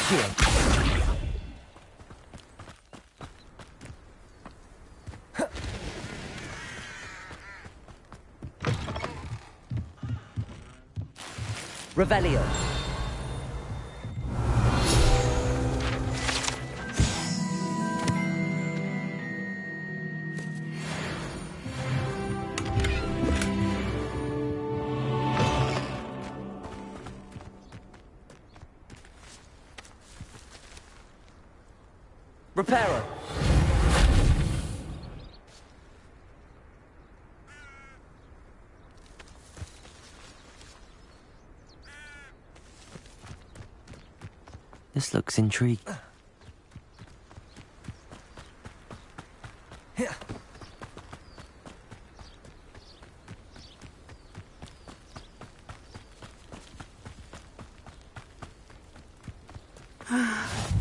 Accio. Revelio. Reparo. This looks intriguing.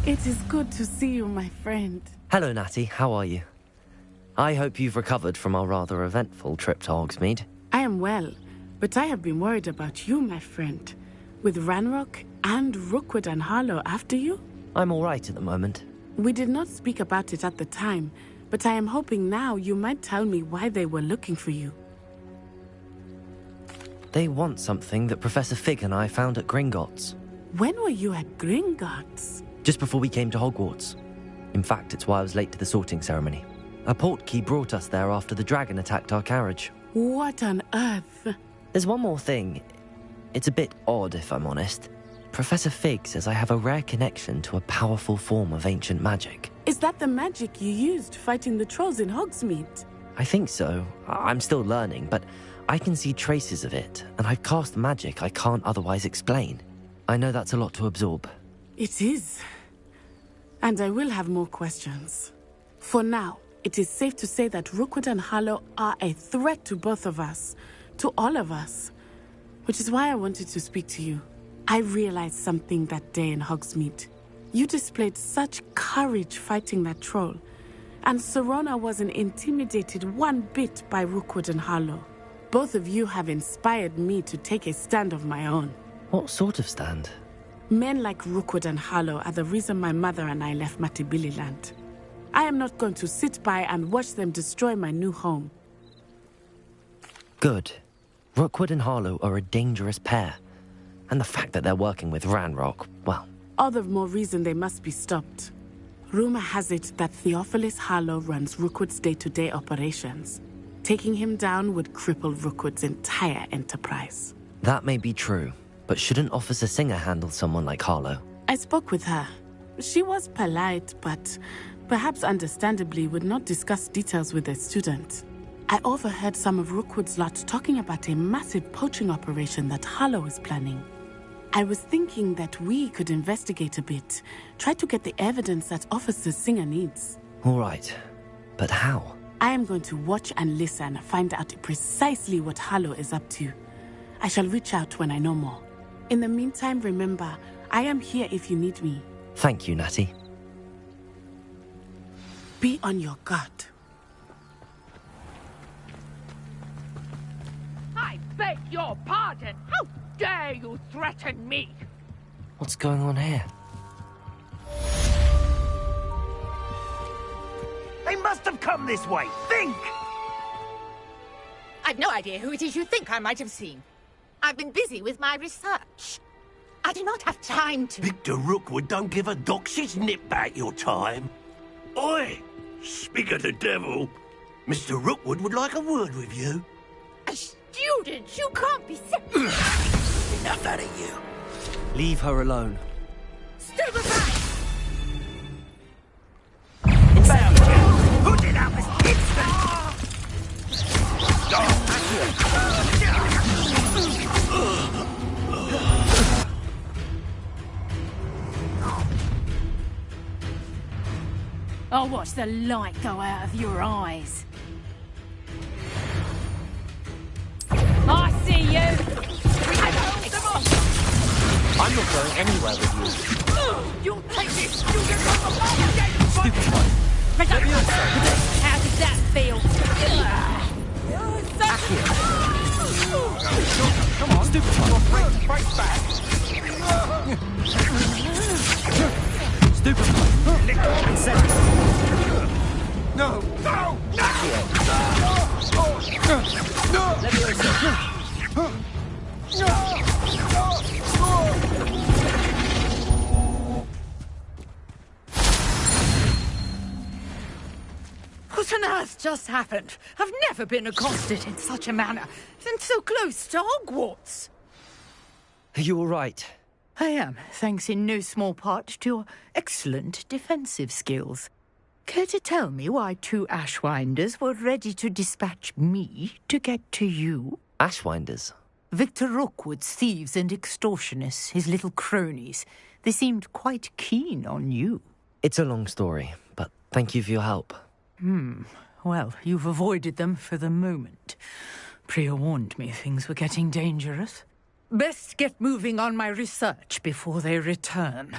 It is good to see you, my friend. Hello, Natty. How are you? I hope you've recovered from our rather eventful trip to Hogsmeade. I am well, but I have been worried about you, my friend. With Ranrock and Rookwood and Harlow after you? I'm all right at the moment. We did not speak about it at the time, but I am hoping now you might tell me why they were looking for you. They want something that Professor Fig and I found at Gringotts. When were you at Gringotts? Just before we came to Hogwarts. In fact, it's why I was late to the sorting ceremony. A portkey brought us there after the dragon attacked our carriage. What on earth? There's one more thing. It's a bit odd, if I'm honest. Professor Fig says I have a rare connection to a powerful form of ancient magic. Is that the magic you used fighting the trolls in Hogsmeade? I think so. I'm still learning, but I can see traces of it, and I've cast magic I can't otherwise explain. I know that's a lot to absorb. It is. And I will have more questions. For now, it is safe to say that Rookwood and Harlow are a threat to both of us, to all of us. Which is why I wanted to speak to you. I realized something that day in Hogsmeade. You displayed such courage fighting that troll, and Serona wasn't intimidated one bit by Rookwood and Harlow. Both of you have inspired me to take a stand of my own. What sort of stand? Men like Rookwood and Harlow are the reason my mother and I left Matibililand. I am not going to sit by and watch them destroy my new home. Good. Rookwood and Harlow are a dangerous pair. And the fact that they're working with Ranrock, well... All the more reason they must be stopped. Rumor has it that Theophilus Harlow runs Rookwood's day-to-day operations. Taking him down would cripple Rookwood's entire enterprise. That may be true, but shouldn't Officer Singer handle someone like Harlow? I spoke with her. She was polite, but perhaps understandably would not discuss details with a student. I overheard some of Rookwood's lot talking about a massive poaching operation that Harlow is planning. I was thinking that we could investigate a bit, try to get the evidence that Officer Singer needs. All right, but how? I am going to watch and listen, find out precisely what Harlow is up to. I shall reach out when I know more. In the meantime, remember, I am here if you need me. Thank you, Natty. Be on your guard. I beg your pardon! How dare you threaten me? What's going on here? They must have come this way! Think! I've no idea who it is you think I might have seen. I've been busy with my research. I do not have time to... Victor Rookwood don't give a doxy's nip back your time. Oi! Speak of the devil. Mr. Rookwood would like a word with you. A student? You can't be serious. Enough out of you. Leave her alone. Stupefy! Found you! Put it out this instant! I'll watch the light go out of your eyes. I see you! I'm not going anywhere with you. You'll take this student on the ball again! Stupid one. How does that feel? Come on, stupid one. Break back! What on earth just happened? I've never been accosted in such a manner, and so close to Hogwarts. Are you all right? I am, thanks in no small part to your excellent defensive skills. Care to tell me why 2 Ashwinders were ready to dispatch me to get to you? Ashwinders? Victor Rookwood's thieves and extortionists, his little cronies. They seemed quite keen on you. It's a long story, but thank you for your help. Well, you've avoided them for the moment. Priya warned me things were getting dangerous. Best get moving on my research before they return.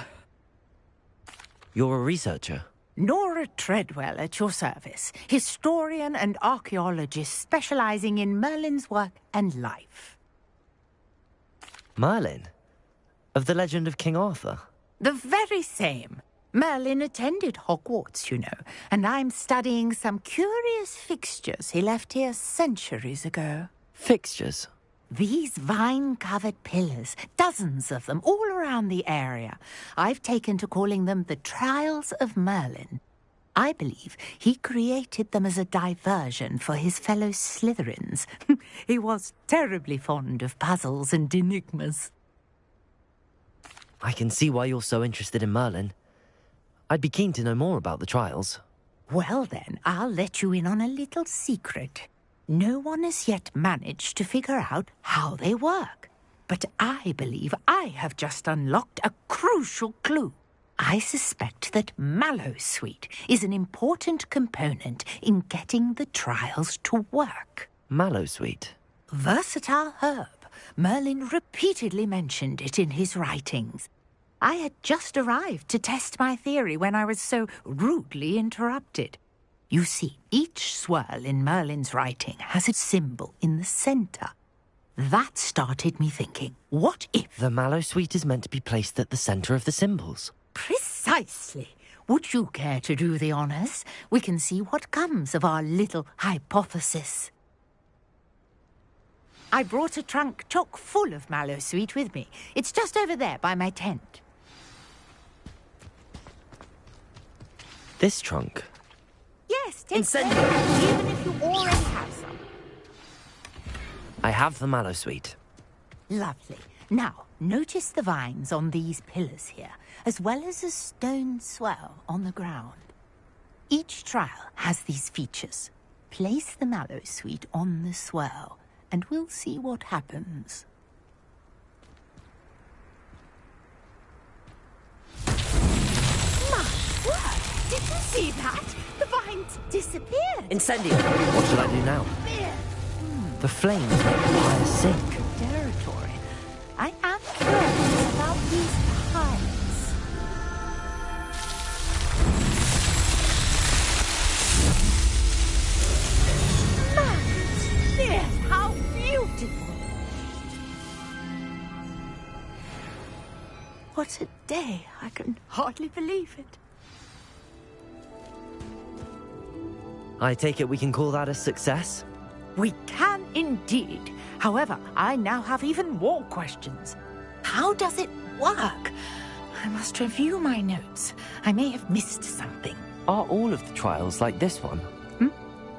You're a researcher? Nora Treadwell at your service, historian and archaeologist specializing in Merlin's work and life. Merlin? Of the legend of King Arthur? The very same. Merlin attended Hogwarts, you know, and I'm studying some curious fixtures he left here centuries ago. Fixtures? These vine-covered pillars, dozens of them, all around the area. I've taken to calling them the Trials of Merlin. I believe he created them as a diversion for his fellow Slytherins. He was terribly fond of puzzles and enigmas. I can see why you're so interested in Merlin. I'd be keen to know more about the trials. Well then, I'll let you in on a little secret. No one has yet managed to figure out how they work. But I believe I have just unlocked a crucial clue. I suspect that Mallowsweet is an important component in getting the trials to work. Mallowsweet? Versatile herb. Merlin repeatedly mentioned it in his writings. I had just arrived to test my theory when I was so rudely interrupted. You see, each swirl in Merlin's writing has a symbol in the center. That started me thinking, what if... The Mallowsweet is meant to be placed at the center of the symbols. Precisely. Would you care to do the honors? We can see what comes of our little hypothesis. I brought a trunk chock full of Mallowsweet with me. It's just over there by my tent. This trunk? Yes, take it, even if you already have some. I have the Mallowsweet. Lovely. Now, notice the vines on these pillars here, as well as a stone swell on the ground. Each trial has these features. Place the Mallowsweet on the swell, and we'll see what happens. My word! Did you see that? The vines disappeared. Incendio! What should I do now? The flames make the fire sink. Territory. I am curious about these piles. Yes, how beautiful! What a day! I can hardly believe it. I take it we can call that a success? We can indeed. However, I now have even more questions. How does it work? I must review my notes. I may have missed something. Are all of the trials like this one?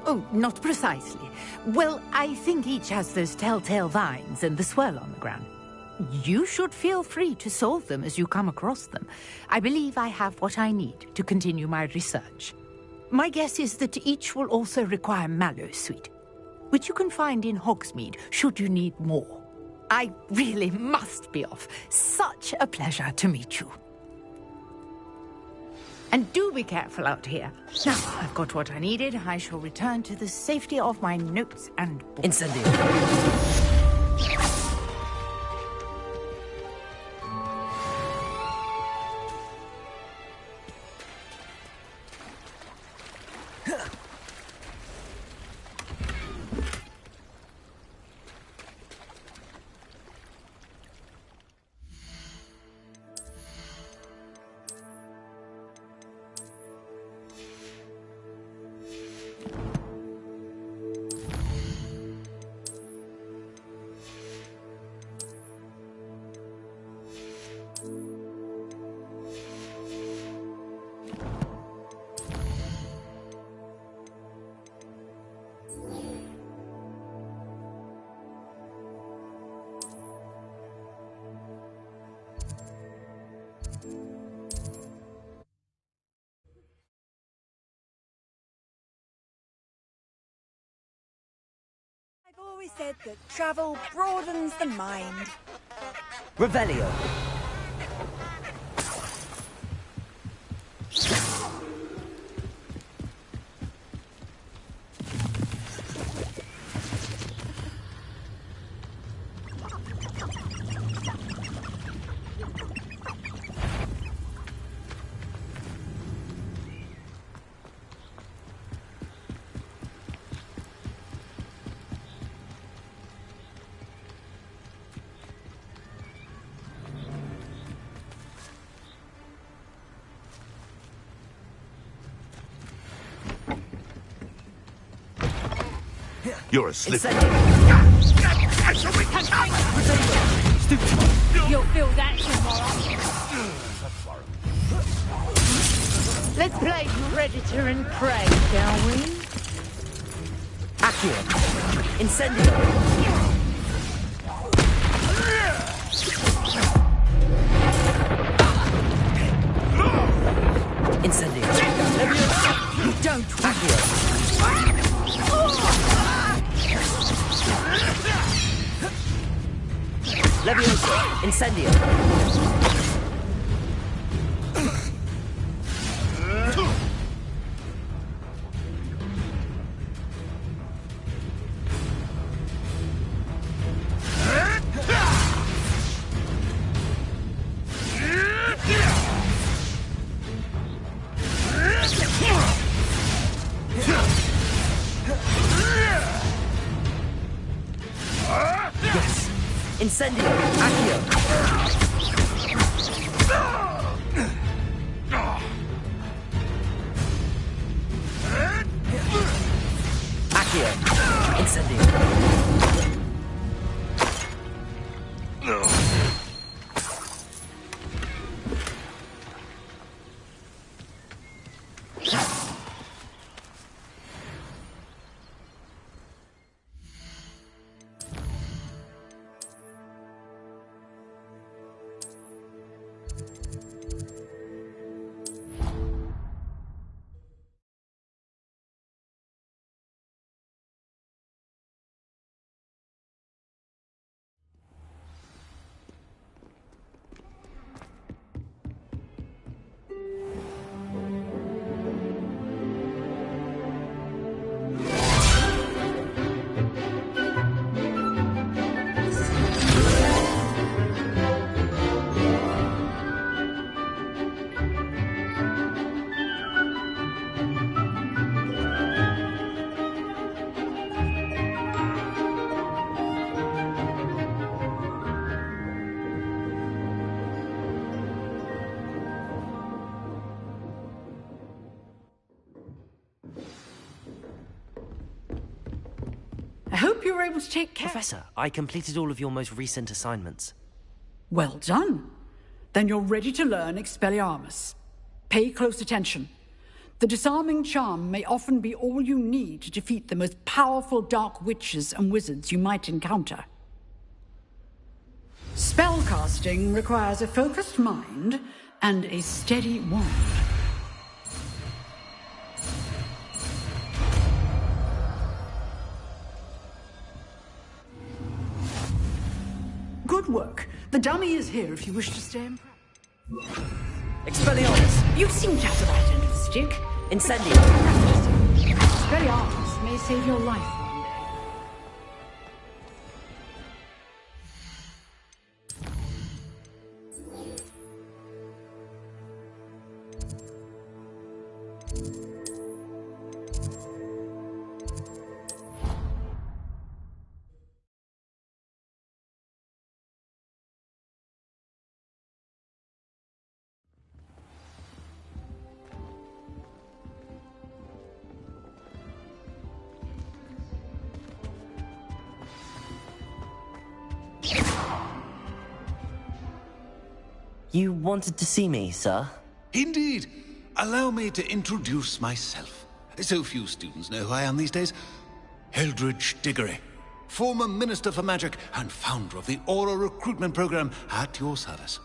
Oh, not precisely. Well, I think each has those telltale vines and the swirl on the ground. You should feel free to solve them as you come across them. I believe I have what I need to continue my research. My guess is that each will also require Mallowsweet, which you can find in Hogsmeade should you need more. I really must be off. Such a pleasure to meet you. And do be careful out here. Now I've got what I needed. I shall return to the safety of my notes and books. Incendio! always said that travel broadens the mind. Revelio. You're a slipper. You'll feel that tomorrow. Let's play predator and prey, shall we? Accio. Incendio. Incendio. Don't Accio. Levioso. Incendio. Yes. Incendio. Accio. Accio. Incendio. I hope you were able to take care. Professor, I completed all of your most recent assignments. Well done. Then you're ready to learn Expelliarmus. Pay close attention. The disarming charm may often be all you need to defeat the most powerful dark witches and wizards you might encounter. Spellcasting requires a focused mind and a steady wand. Good work. The dummy is here if you wish to stay and practice. Expelliarmus. You seem to have the right end of the stick. Incendio. Expelliarmus may save your life one day. You wanted to see me, sir? Indeed. Allow me to introduce myself. So few students know who I am these days. Eldridge Diggory, former Minister for Magic and founder of the Aura Recruitment Program, at your service.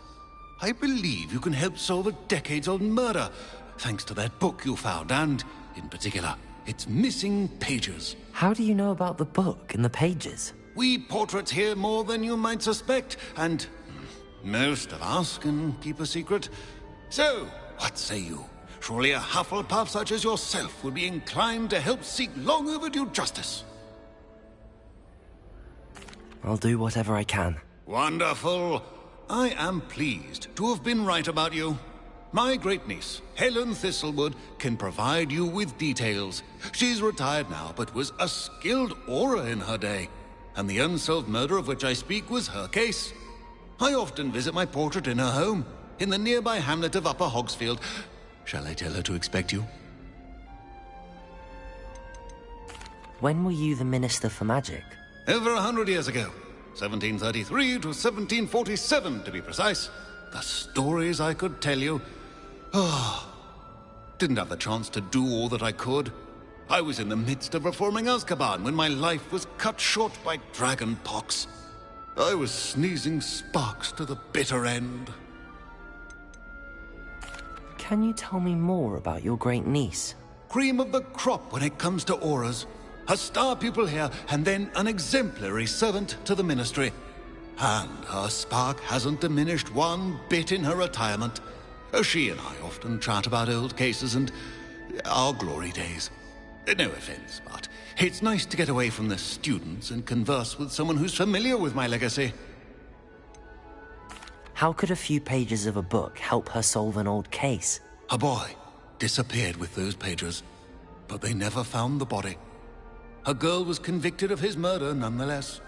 I believe you can help solve a decades-old murder, thanks to that book you found, and, in particular, It's missing pages. How do you know about the book and the pages? We portraits hear more than you might suspect, and most of us can keep a secret. So, what say you? Surely a Hufflepuff such as yourself would be inclined to help seek long overdue justice. I'll do whatever I can. Wonderful. I am pleased to have been right about you. My great-niece, Helen Thistlewood, can provide you with details. She's retired now, but was a skilled aura in her day. And the unsolved murder of which I speak was her case. I often visit my portrait in her home, in the nearby hamlet of Upper Hogsfield. Shall I tell her to expect you? When were you the Minister for Magic? Over 100 years ago. 1733 to 1747, to be precise. The stories I could tell you. Didn't have the chance to do all that I could. I was in the midst of reforming Azkaban when my life was cut short by dragon pox. I was sneezing sparks to the bitter end. Can you tell me more about your great niece? Cream of the crop when it comes to auras. A star pupil here, and then an exemplary servant to the ministry. And her spark hasn't diminished one bit in her retirement. She and I often chat about old cases and our glory days. No offense, but it's nice to get away from the students and converse with someone who's familiar with my legacy. How could a few pages of a book help her solve an old case? A boy disappeared with those pages, but they never found the body. A girl was convicted of his murder nonetheless.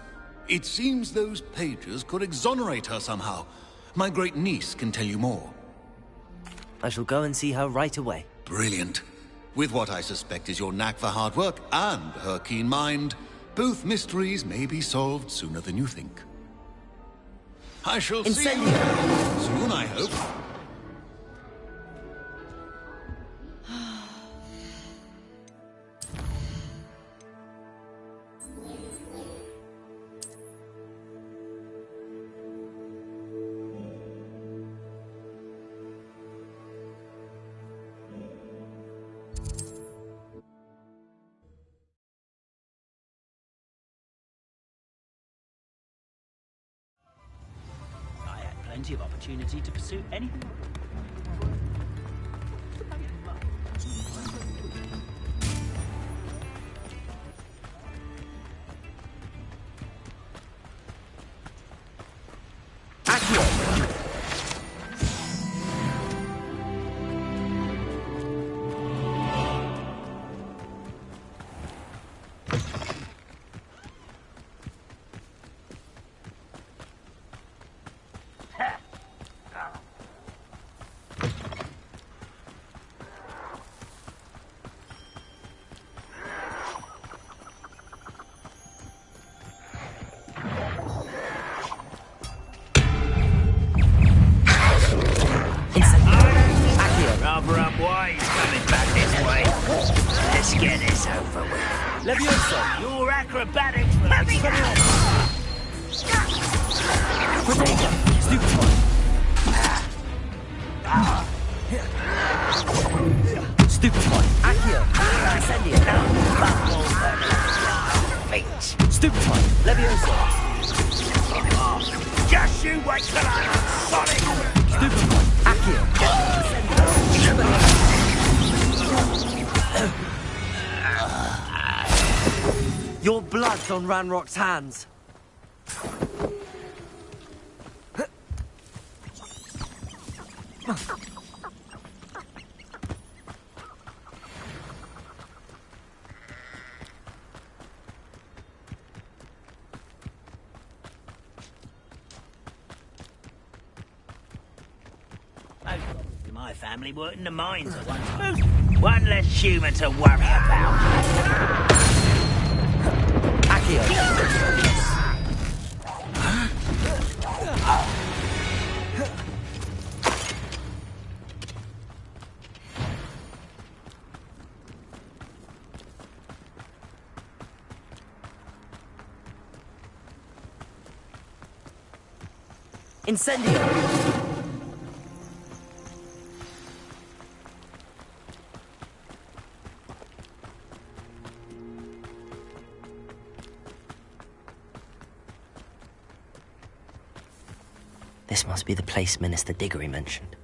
It seems those pages could exonerate her somehow. My great niece can tell you more. I shall go and see her right away. Brilliant. With what I suspect is your knack for hard work and her keen mind, both mysteries may be solved sooner than you think. I shall see you soon, I hope. Plenty of opportunity to pursue anything. Rather unwise coming back this way. Let's get this over with. Levioso, your acrobatics will expand. Protego, stupid one. Stupid one. Accio, Incendio. Stupid one. Levioso. Just you wait till I'm sonic! Stupid one. Accio. Your blood's on Ranrock's hands. My family worked in the mines at one time. One less human to worry about. Accio. Incendio. This must be the place Minister Diggory mentioned.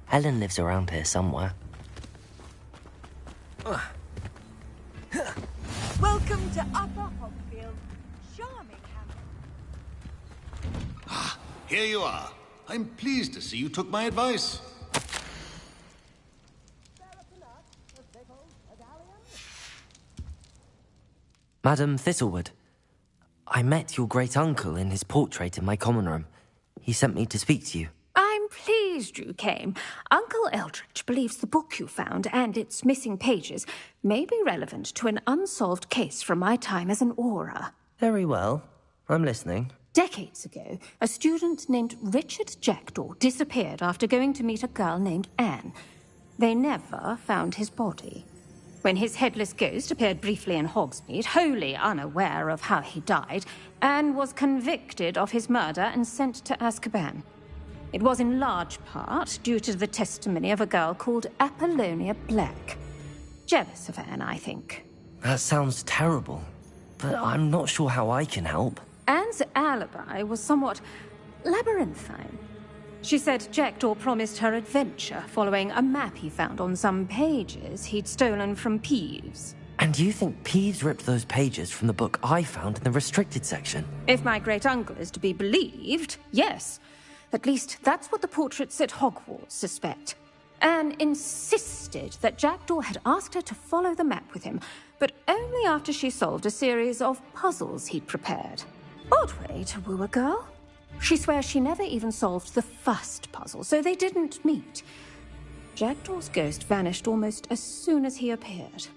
Helen lives around here somewhere. Welcome to Upper Hogfield. Charming hamlet. Here you are. I'm pleased to see you took my advice. Madam Thistlewood, I met your great-uncle in his portrait in my common room. He sent me to speak to you. I'm pleased you came. Uncle Eldridge believes the book you found and its missing pages may be relevant to an unsolved case from my time as an aura. Very well. I'm listening. Decades ago, a student named Richard Jackdaw disappeared after going to meet a girl named Anne. They never found his body. When his headless ghost appeared briefly in Hogsmeade, wholly unaware of how he died, Anne was convicted of his murder and sent to Azkaban. It was in large part due to the testimony of a girl called Apollonia Black. Jealous of Anne, I think. That sounds terrible, but I'm not sure how I can help. Anne's alibi was somewhat labyrinthine. She said Jackdaw promised her adventure following a map he found on some pages he'd stolen from Peeves. And you think Peeves ripped those pages from the book I found in the restricted section? If my great-uncle is to be believed, yes. At least that's what the portraits at Hogwarts suspect. Anne insisted that Jackdaw had asked her to follow the map with him, but only after she solved a series of puzzles he'd prepared. Odd way to woo a girl. She swears she never even solved the first puzzle, so they didn't meet. Jackdaw's ghost vanished almost as soon as he appeared.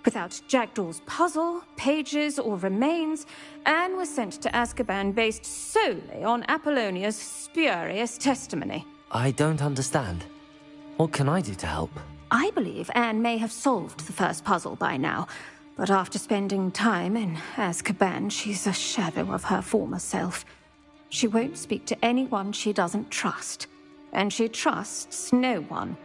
Without Jackdaw's puzzle, pages, or remains, Anne was sent to Azkaban based solely on Apollonia's spurious testimony. I don't understand. What can I do to help? I believe Anne may have solved the first puzzle by now, but after spending time in Azkaban, she's a shadow of her former self. She won't speak to anyone she doesn't trust, and she trusts no one.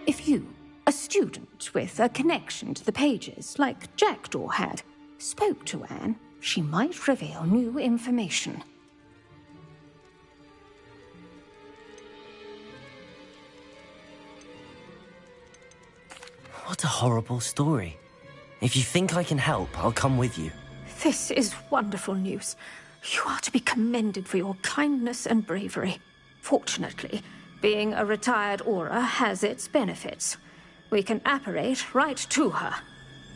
If you, a student with a connection to the pages, like Jackdaw had, spoke to Anne, she might reveal new information. What a horrible story. If you think I can help, I'll come with you. This is wonderful news. You are to be commended for your kindness and bravery. Fortunately, being a retired aura has its benefits. We can apparate right to her.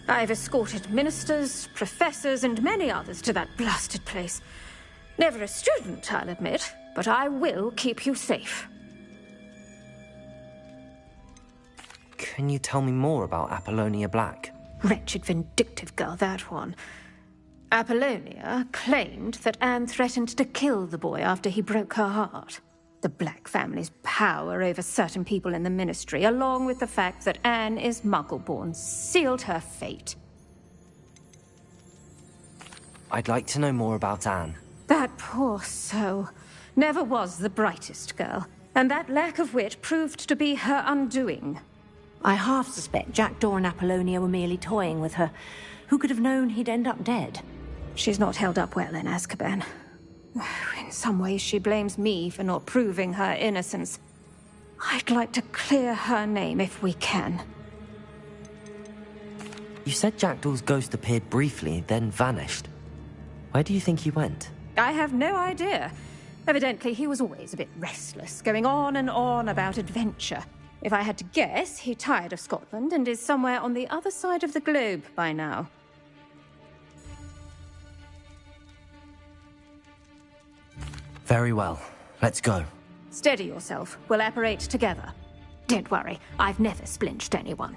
I've escorted ministers, professors, and many others to that blasted place. Never a student, I'll admit, but I will keep you safe. Can you tell me more about Apollonia Black? Wretched, vindictive girl, that one. Apollonia claimed that Anne threatened to kill the boy after he broke her heart. The Black family's power over certain people in the ministry, along with the fact that Anne is Muggle-born, sealed her fate. I'd like to know more about Anne. That poor soul never was the brightest girl, and that lack of wit proved to be her undoing. I half suspect Jackdaw and Apollonia were merely toying with her. Who could have known he'd end up dead? She's not held up well in Azkaban. In some ways, she blames me for not proving her innocence. I'd like to clear her name if we can. You said Jackdaw's ghost appeared briefly, then vanished. Where do you think he went? I have no idea. Evidently, he was always a bit restless, going on and on about adventure. If I had to guess, he tired of Scotland and is somewhere on the other side of the globe by now. Very well. Let's go. Steady yourself. We'll apparate together. Don't worry, I've never splinched anyone.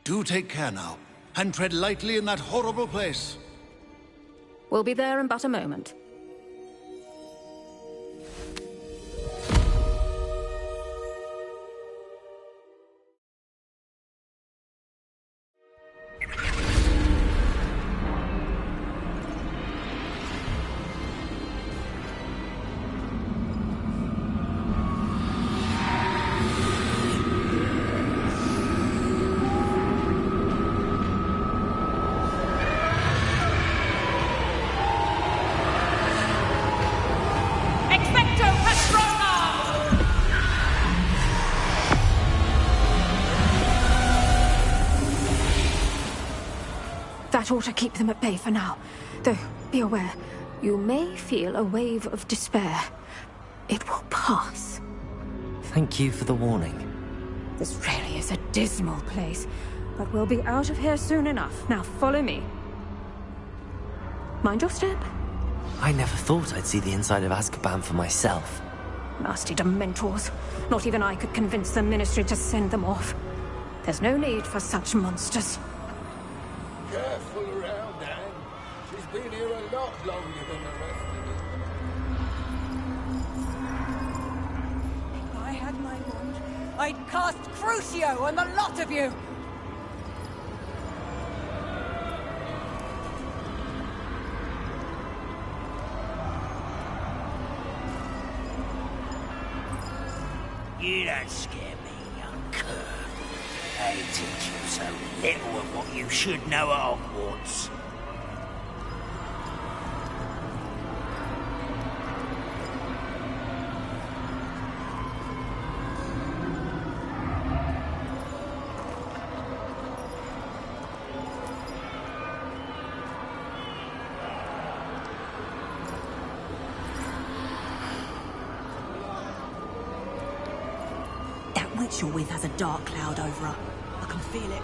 Do take care now, and tread lightly in that horrible place. We'll be there in but a moment. That ought to keep them at bay for now. Though, be aware, you may feel a wave of despair. It will pass. Thank you for the warning. This really is a dismal place, but we'll be out of here soon enough. Now follow me. Mind your step. I never thought I'd see the inside of Azkaban for myself. Nasty Dementors. Not even I could convince the Ministry to send them off. There's no need for such monsters. Careful around, Anne. She's been here a lot longer than the rest of us. If I had my wand, I'd cast Crucio on the lot of you! You don't scare me, young cur. They teach you so little of what you should know at Hogwarts. Witch you're with has a dark cloud over her. I can feel it.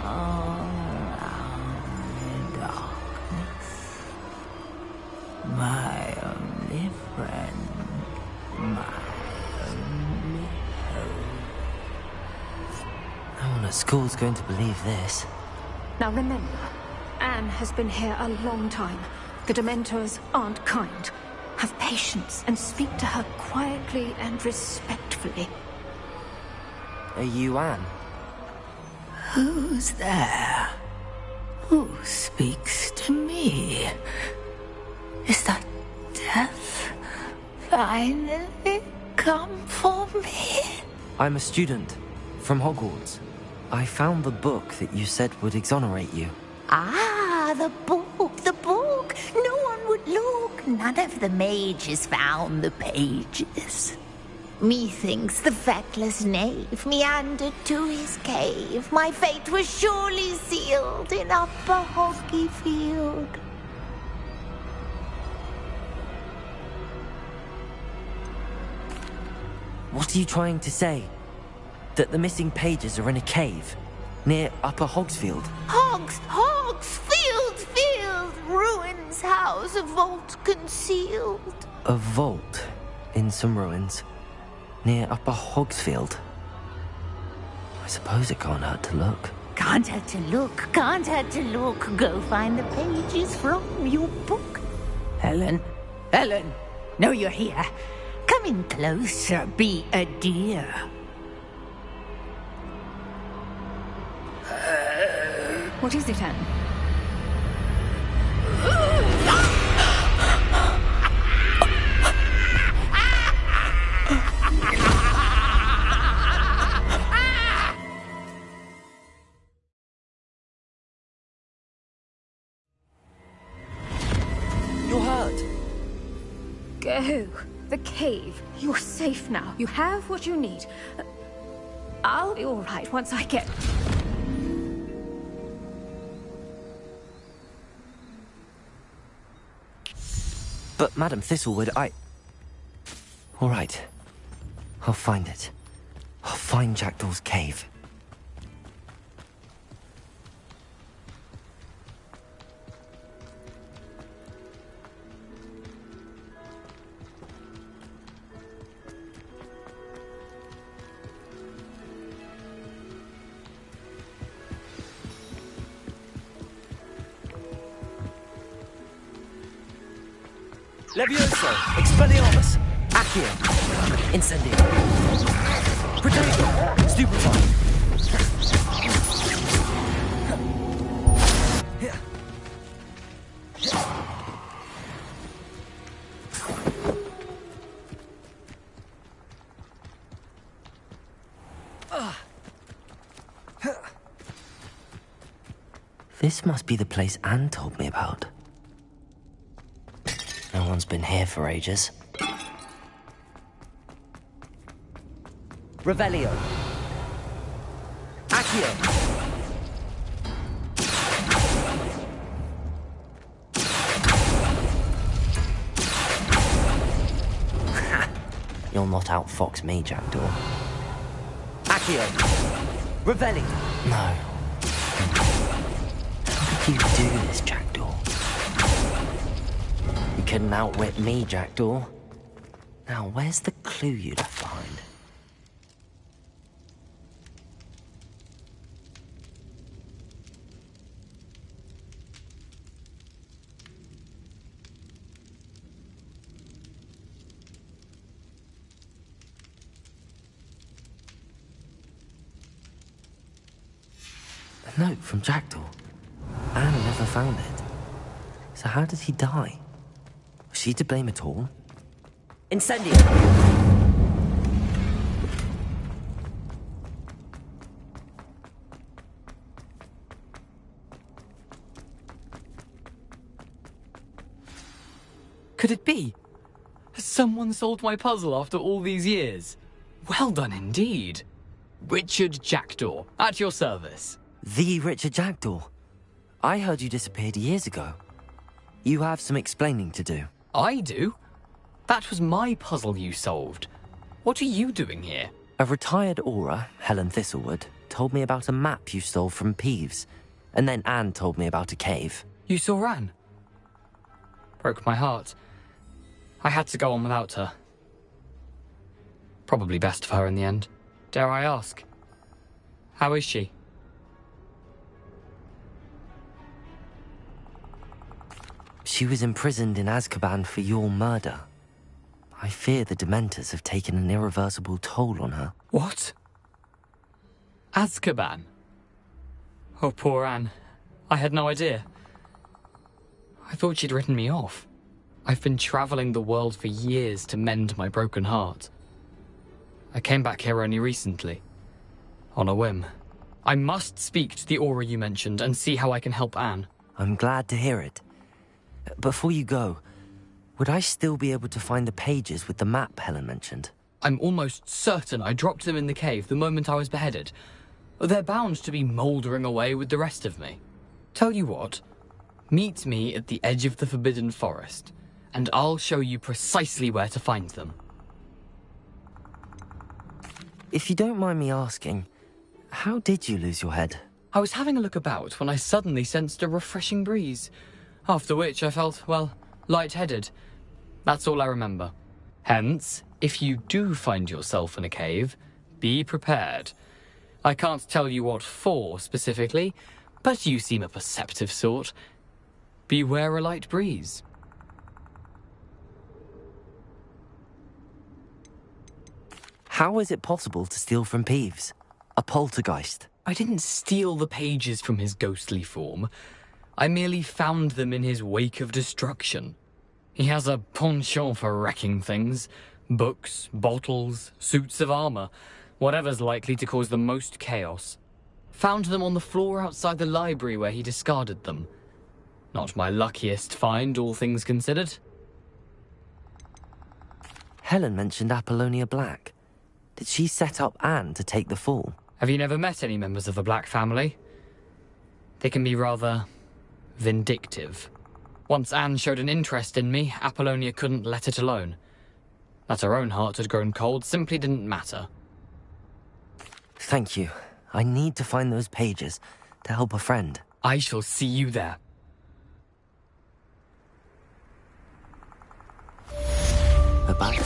All around in darkness. My only friend. My only hope. No one at school's going to believe this. Now remember, Anne has been here a long time. The Dementors aren't kind. Have patience and speak to her quietly and respectfully. Are you Anne? Who's there? Who speaks to me? Is that death finally come for me? I'm a student from Hogwarts. I found the book that you said would exonerate you. Ah, the book. No one would look. None of the mages found the pages. Methinks the feckless knave meandered to his cave. My fate was surely sealed in Upper Hogsfield. What are you trying to say? That the missing pages are in a cave near Upper Hogsfield? Hogsfield, ruins house, a vault concealed. A vault in some ruins near Upper Hogsfield. I suppose it can't hurt to look. Can't hurt to look. Go find the pages from your book. Helen, know you're here. Come in closer, be a dear. What is it, Anne? You're hurt. Go. The cave. You're safe now. You have what you need. I'll be all right once I get... But Madam Thistlewood, all right. I'll find it. I'll find Jackdaw's cave. Levioso! Expelliarmus! Accio! Incendio! Protego! Stupefy! This must be the place Anne told me about. No one's been here for ages. Revelio. Accio. You'll not outfox me, Jackdaw. Accio! Revelli! No. How could you do this, Jackdaw? You couldn't outwit me, Jackdaw. Now, where's the clue you left behind? A note from Jackdaw. Anne never found it. So how did he die? Was she to blame at all? Incendio! Could it be? Has someone solved my puzzle after all these years? Well done indeed. Richard Jackdaw, at your service. The Richard Jackdaw. I heard you disappeared years ago. You have some explaining to do. I do? That was my puzzle you solved. What are you doing here? A retired aura, Helen Thistlewood, told me about a map you stole from Peeves. And then Anne told me about a cave. You saw Anne? Broke my heart. I had to go on without her. Probably best for her in the end. Dare I ask? How is she? She was imprisoned in Azkaban for your murder. I fear the Dementors have taken an irreversible toll on her. What? Azkaban? Oh, poor Anne. I had no idea. I thought she'd written me off. I've been traveling the world for years to mend my broken heart. I came back here only recently. On a whim. I must speak to the aura you mentioned and see how I can help Anne. I'm glad to hear it. Before you go, would I still be able to find the pages with the map Helen mentioned? I'm almost certain I dropped them in the cave the moment I was beheaded. They're bound to be mouldering away with the rest of me. Tell you what, meet me at the edge of the Forbidden Forest, and I'll show you precisely where to find them. If you don't mind me asking, how did you lose your head? I was having a look about when I suddenly sensed a refreshing breeze, after which I felt, well, lightheaded. That's all I remember. Hence, if you do find yourself in a cave, be prepared. I can't tell you what for specifically, but you seem a perceptive sort. Beware a light breeze. How is it possible to steal from Peeves? A poltergeist? I didn't steal the pages from his ghostly form. I merely found them in his wake of destruction. He has a penchant for wrecking things. Books, bottles, suits of armor, whatever's likely to cause the most chaos. Found them on the floor outside the library where he discarded them. Not my luckiest find, all things considered. Helen mentioned Apollonia Black. Did she set up Anne to take the fall? Have you never met any members of the Black family? They can be rather vindictive. Once Anne showed an interest in me, Apollonia couldn't let it alone. That her own heart had grown cold simply didn't matter. Thank you. I need to find those pages to help a friend. I shall see you there. Bye-bye.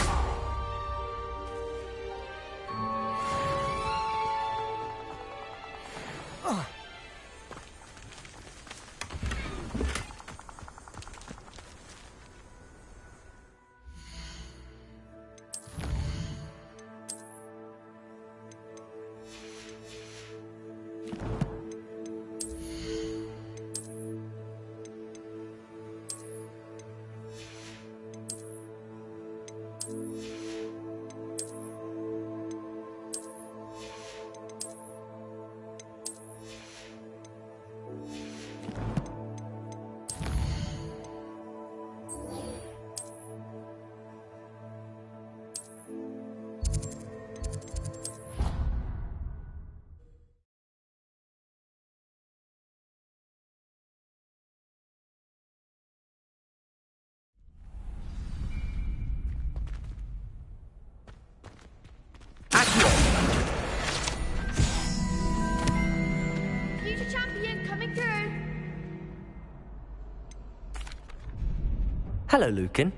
Hello, Lucan.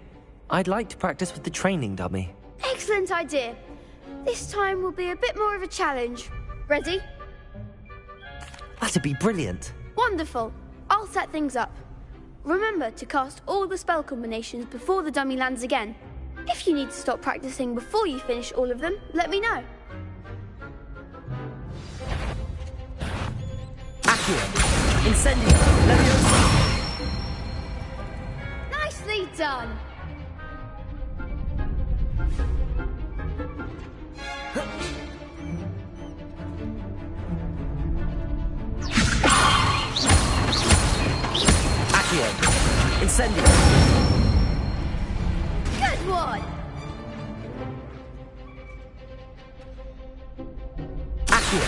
I'd like to practice with the training dummy. Excellent idea. This time will be a bit more of a challenge. Ready? That'd be brilliant. Wonderful. I'll set things up. Remember to cast all the spell combinations before the dummy lands again. If you need to stop practicing before you finish all of them, let me know. Accio! Incendio! Leviosa! Nicely done! Accio! Incendio! Good one! Accio!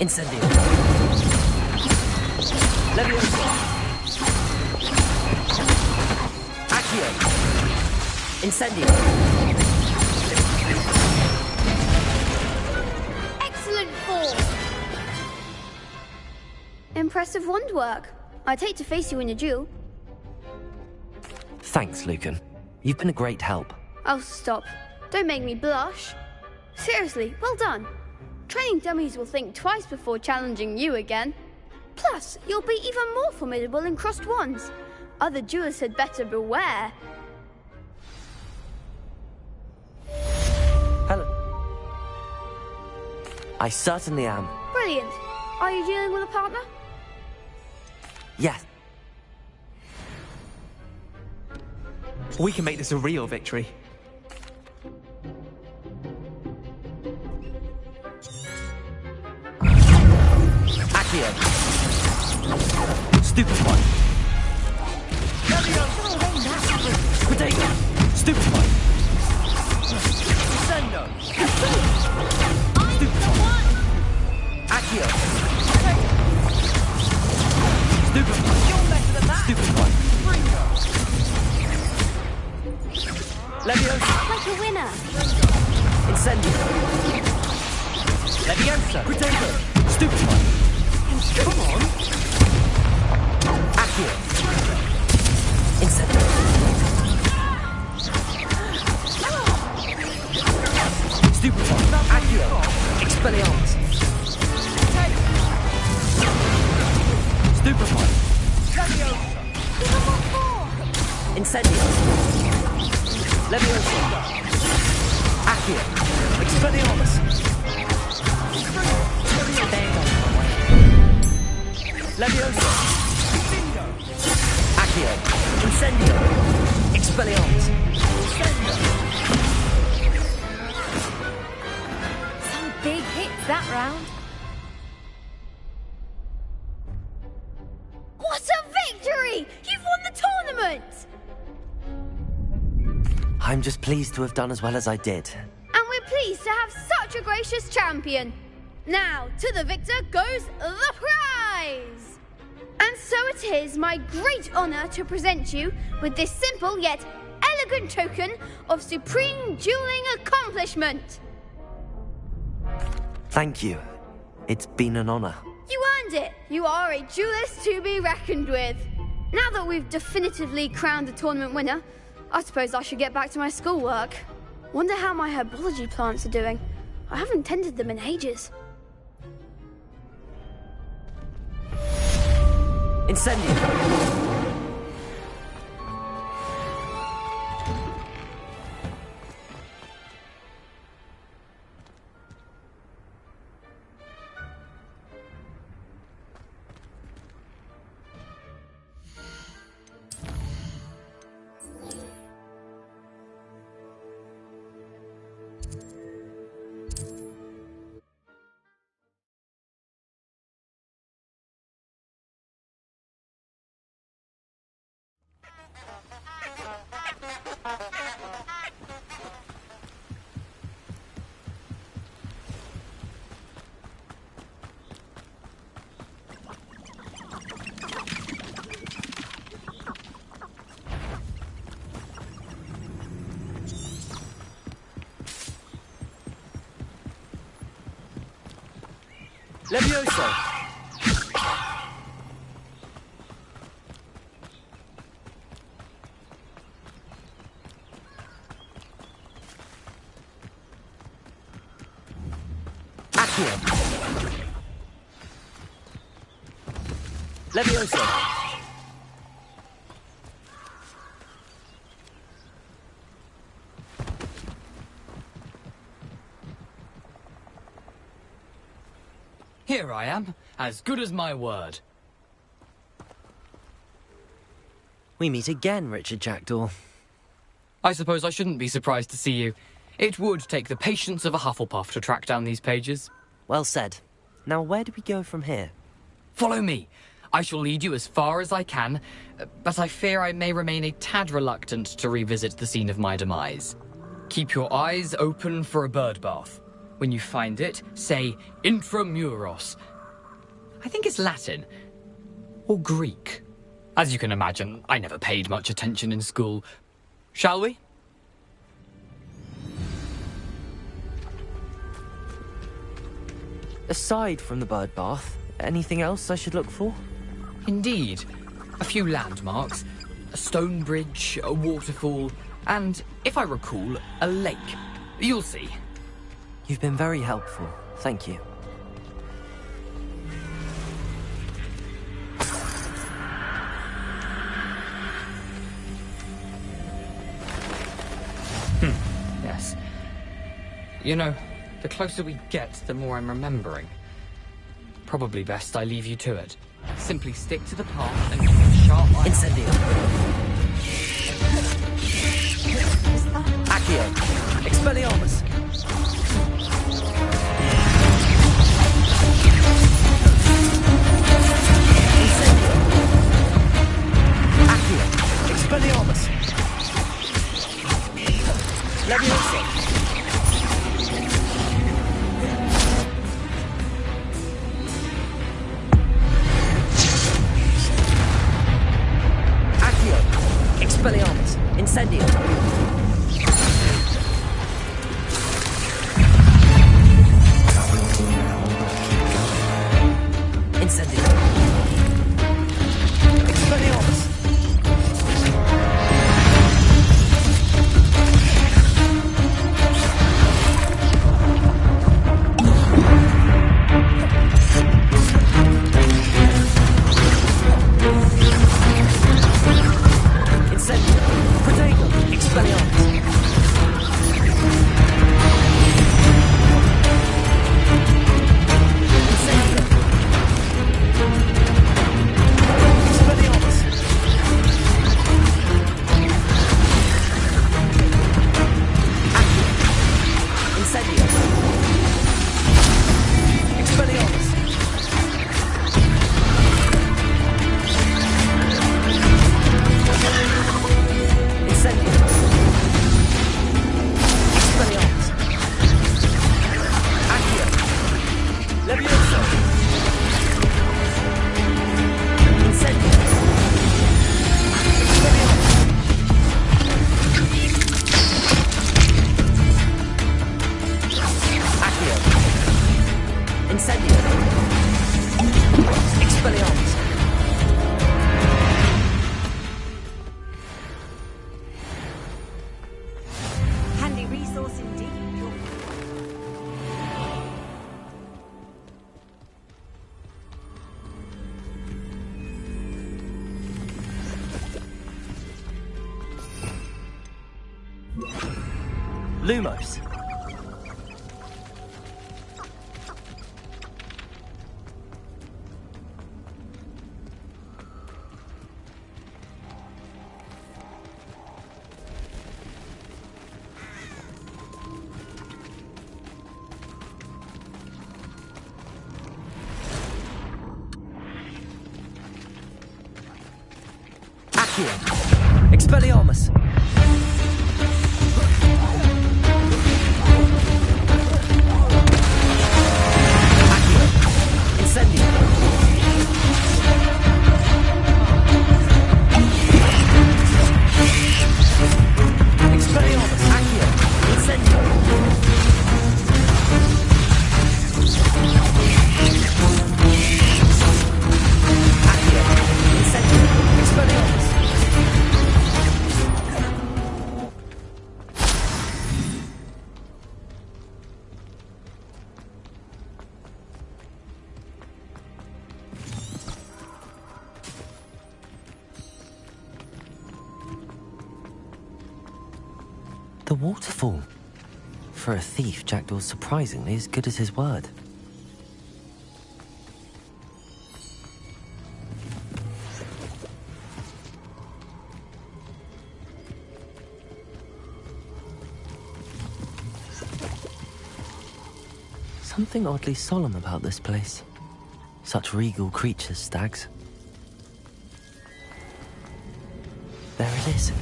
Incendio! Leviosa! Accio! Incendio! Excellent form! Impressive wand work. I'd hate to face you in a duel. Thanks, Lucan. You've been a great help. Oh, stop. Don't make me blush. Seriously, well done. Training dummies will think twice before challenging you again. Plus, you'll be even more formidable in crossed wands. Other duelists had better beware. Hello. I certainly am. Brilliant. Are you dealing with a partner? Yes. We can make this a real victory. Accio! Stupid one! Potato! Stupid one! Sendo! Stupid one! Accio! Stupid one! You're better than that! Stupid one! Leviosa! Like a winner! Incendio! Leviosa! Potato! Stupid one! Come on! Accio! Incendio! Stupid one! Accio! Expelliarmus! Stupid one! Incendio! Leviosa! Accio! Expelliarmus! Leviosa! Accio! Incendio! Expelliarmus! Some big hits that round. What a victory! You've won the tournament! I'm just pleased to have done as well as I did. And we're pleased to have such a gracious champion. Now, to the victor goes the prize! And so it is my great honor to present you with this simple yet elegant token of supreme dueling accomplishment. Thank you. It's been an honor. You earned it. You are a duelist to be reckoned with. Now that we've definitively crowned the tournament winner, I suppose I should get back to my schoolwork. Wonder how my herbology plants are doing. I haven't tended them in ages. Incendio! Levioso! Accio. Levioso. Here I am, as good as my word. We meet again, Richard Jackdaw. I suppose I shouldn't be surprised to see you. It would take the patience of a Hufflepuff to track down these pages. Well said. Now, where do we go from here? Follow me. I shall lead you as far as I can, but I fear I may remain a tad reluctant to revisit the scene of my demise. Keep your eyes open for a bird bath. When you find it, say intramuros. I think it's Latin. Or Greek. As you can imagine, I never paid much attention in school. Shall we? Aside from the bird bath, anything else I should look for? Indeed. A few landmarks, a stone bridge, a waterfall, and, if I recall, a lake. You'll see. You've been very helpful. Thank you. Yes. You know, the closer we get, the more I'm remembering. Probably best I leave you to it. Simply stick to the path and keep a sharp eye. Incendio. Accio. Expelliarmus. Incendio. Accio. Expelliarmus. Levioso. Expelliarmus. Incendio. Incendio. Expelliarmus. Lumos. Accio. Expelliarmus. the waterfall. For a thief, Jackdaw's surprisingly as good as his word. Something oddly solemn about this place. Such regal creatures, stags. There it is,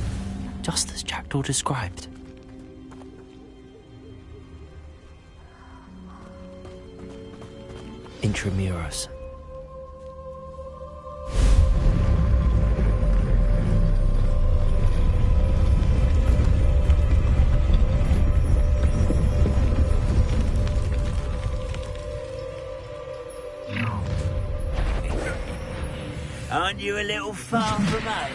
just as Jackdaw described. Intramuros. Aren't you a little far from home?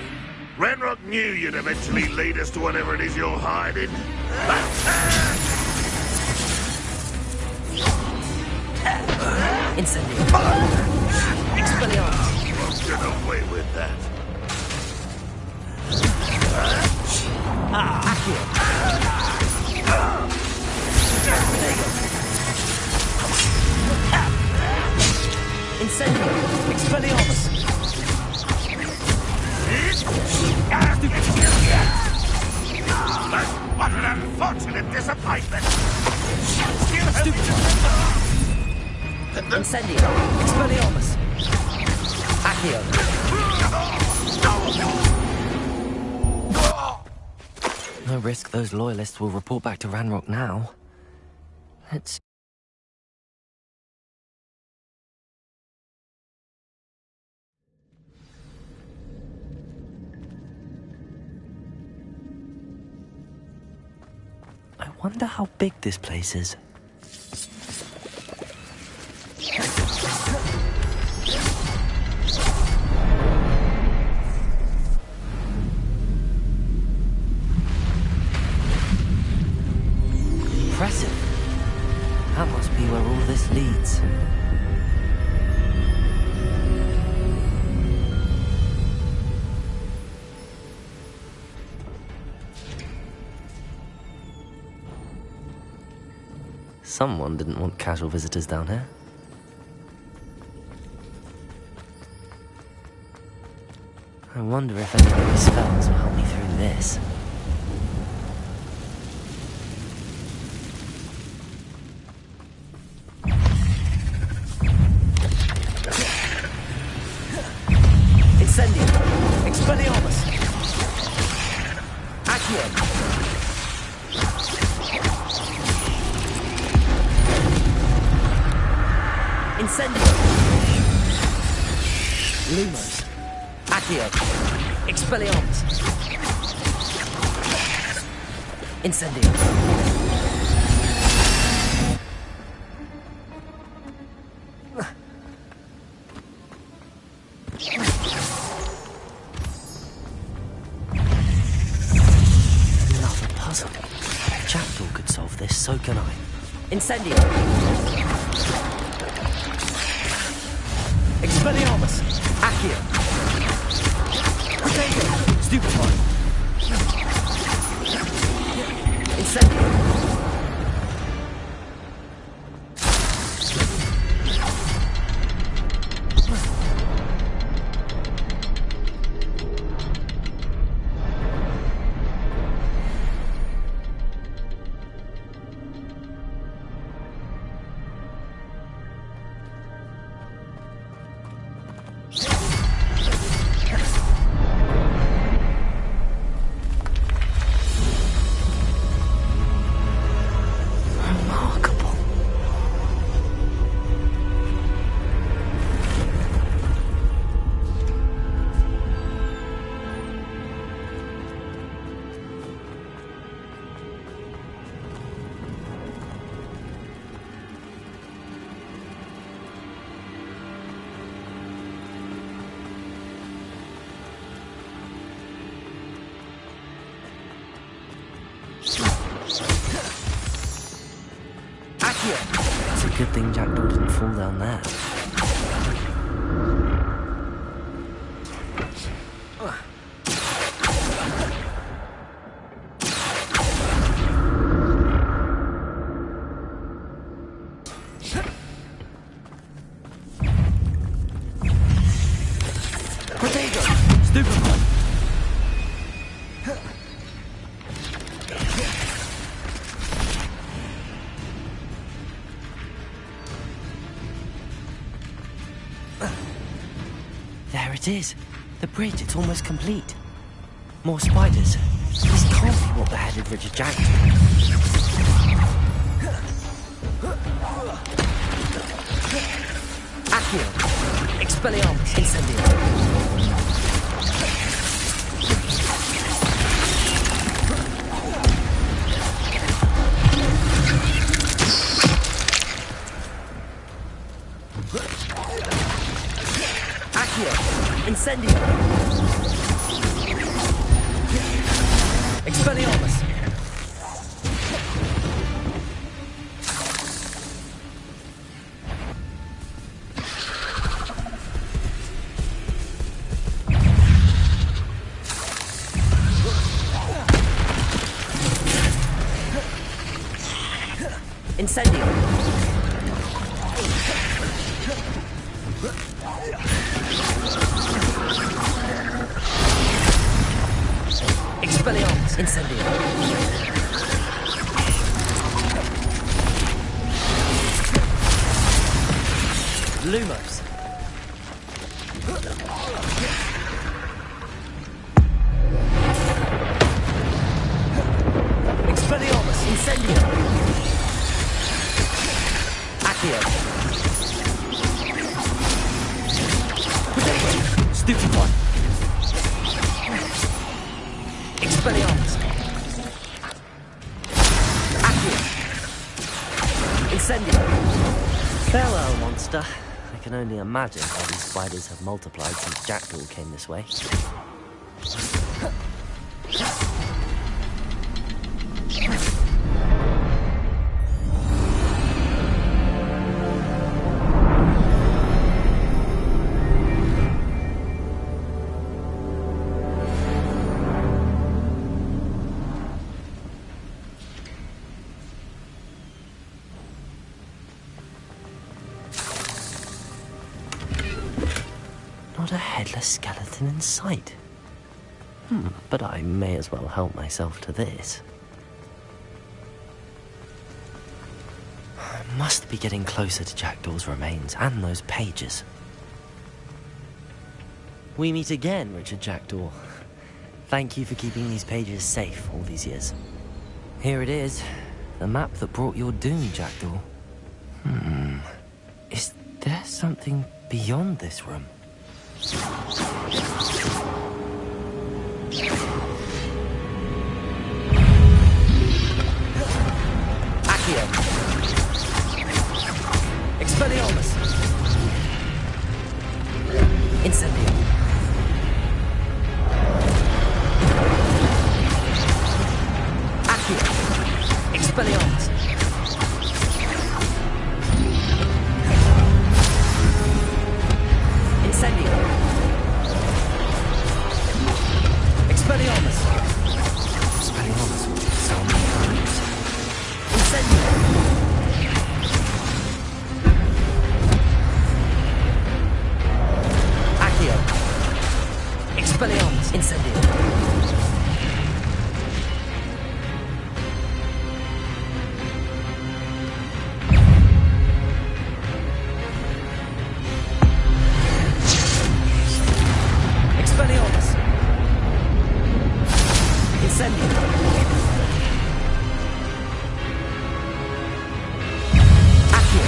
Ranrock knew you'd eventually lead us to whatever it is you're hiding. Incendio. Expelliarmus. You won't get away with that. Accio. Incendio. Expelliarmus. What an unfortunate disappointment! Incendio. Expelliarmus. Accio. No risk those loyalists will report back to Ranrock now. Let's... I wonder how big this place is. Impressive. That must be where all this leads. Someone didn't want casual visitors down here. I wonder if any of these spells will help me through this. Incendio. Expelliarmus. Accio. Incendio. Lumos. Accio. Expelliarmus. Incendio. Another puzzle. If Jackdaw could solve this, so can I. Incendio. Expelliarmus! Accio! Potato! Stupefy! Incendio! It's a good thing Jackdaw didn't fall down there. Potato! Stupefy! There it is. The bridge, it's almost complete. More spiders. This can't be what beheaded Richard Jackson. Accio! Expelliarmus! Incendio! Incendio! Expelliarmus! Incendio! Expelliarmus! Incendio! Lumos! Expelliarmus! Incendio! Accio! Potato! Stupefy! Expelliarmus! Accio! Incendio! Farewell, monster. I can only imagine how these spiders have multiplied since Jackdaw came this way. Not a headless skeleton in sight. But I may as well help myself to this. I must be getting closer to Jackdaw's remains and those pages. We meet again, Richard Jackdaw. Thank you for keeping these pages safe all these years. Here it is, the map that brought your doom, Jackdaw. Is there something beyond this room? Accio! Expelliarmus! Incendio! Accio! Expelliarmus! Incendio! Expelliarmus! Expelliarmus will do so many times. Incendio! Accio! Expelliarmus! Incendio! Expelliarmus! Incendio! Accio!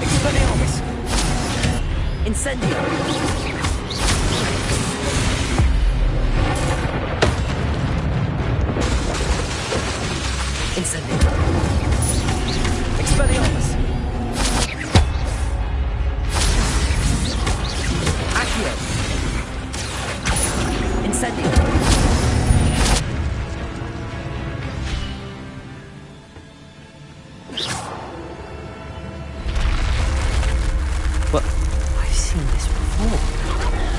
Expelliarmus! Incendio! Incendio! Expelliarmus! Accio! Incendio! But I've seen this before.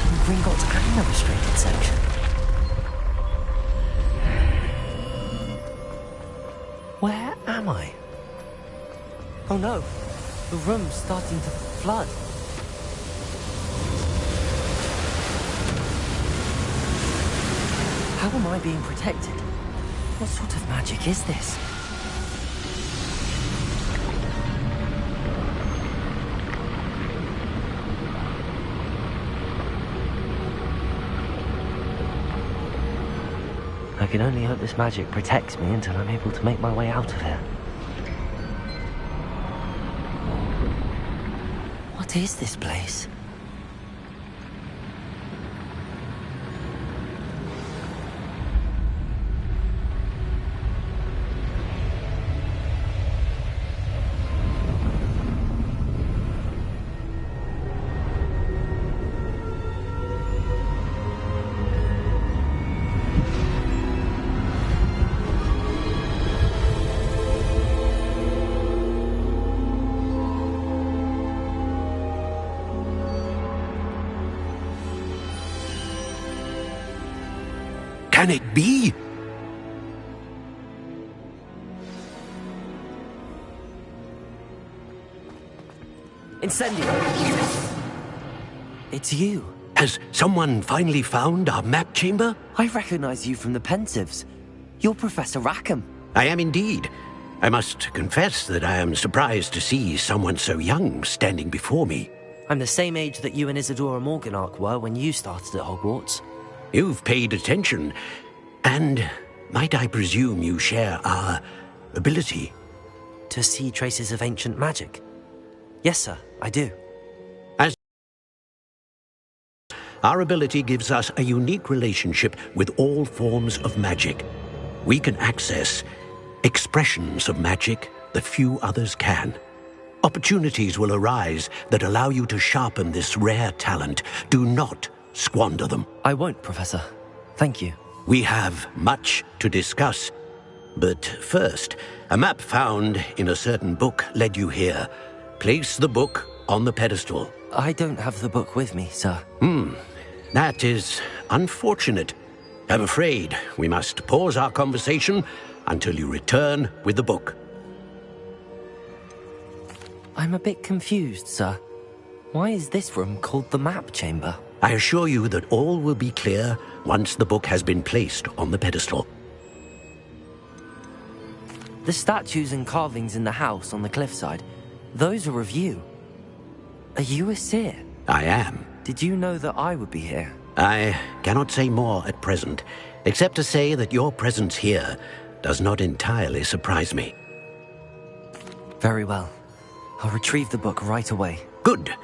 In Gringotts and the restricted section. Where am I? Oh no. The room's starting to flood. How am I being protected? What sort of magic is this? I can only hope this magic protects me until I'm able to make my way out of here. What is this place? Can it be? Incendio! It's you. Has someone finally found our map chamber? I recognize you from the Pensives. You're Professor Rackham. I am indeed. I must confess that I am surprised to see someone so young standing before me. I'm the same age that you and Isadora Morganach were when you started at Hogwarts. You've paid attention, and might I presume you share our ability? To see traces of ancient magic? Yes, sir, I do. Our ability gives us a unique relationship with all forms of magic. We can access expressions of magic that few others can. Opportunities will arise that allow you to sharpen this rare talent. Do not squander them. I won't, Professor. Thank you. We have much to discuss. But first, a map found in a certain book led you here. Place the book on the pedestal. I don't have the book with me, sir. That is unfortunate. I'm afraid we must pause our conversation until you return with the book. I'm a bit confused, sir. Why is this room called the map chamber? I assure you that all will be clear once the book has been placed on the pedestal. The statues and carvings in the house on the cliffside, those are of you. Are you a seer? I am. Did you know that I would be here? I cannot say more at present, except to say that your presence here does not entirely surprise me. Very well. I'll retrieve the book right away. Good.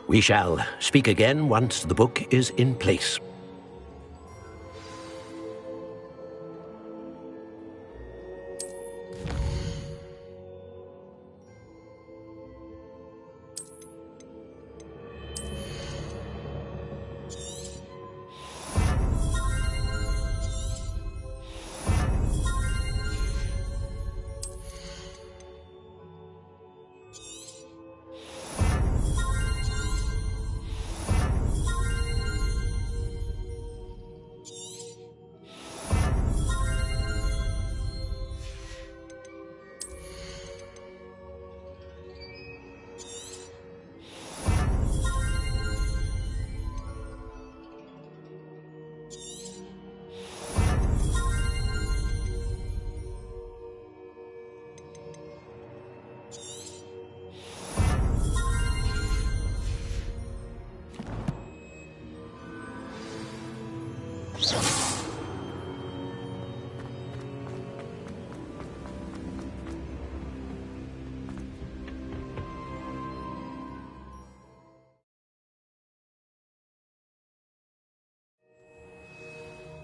We shall speak again once the book is in place.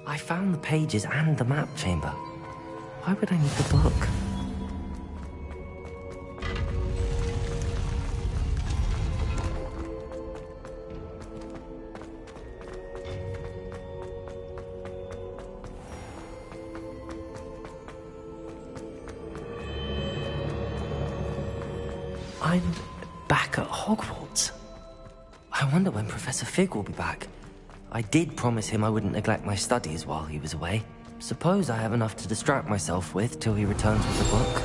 I found the pages and the map chamber. Why would I need the book? I'm back at Hogwarts. I wonder when Professor Fig will be back. I did promise him I wouldn't neglect my studies while he was away. Suppose I have enough to distract myself with till he returns with the book.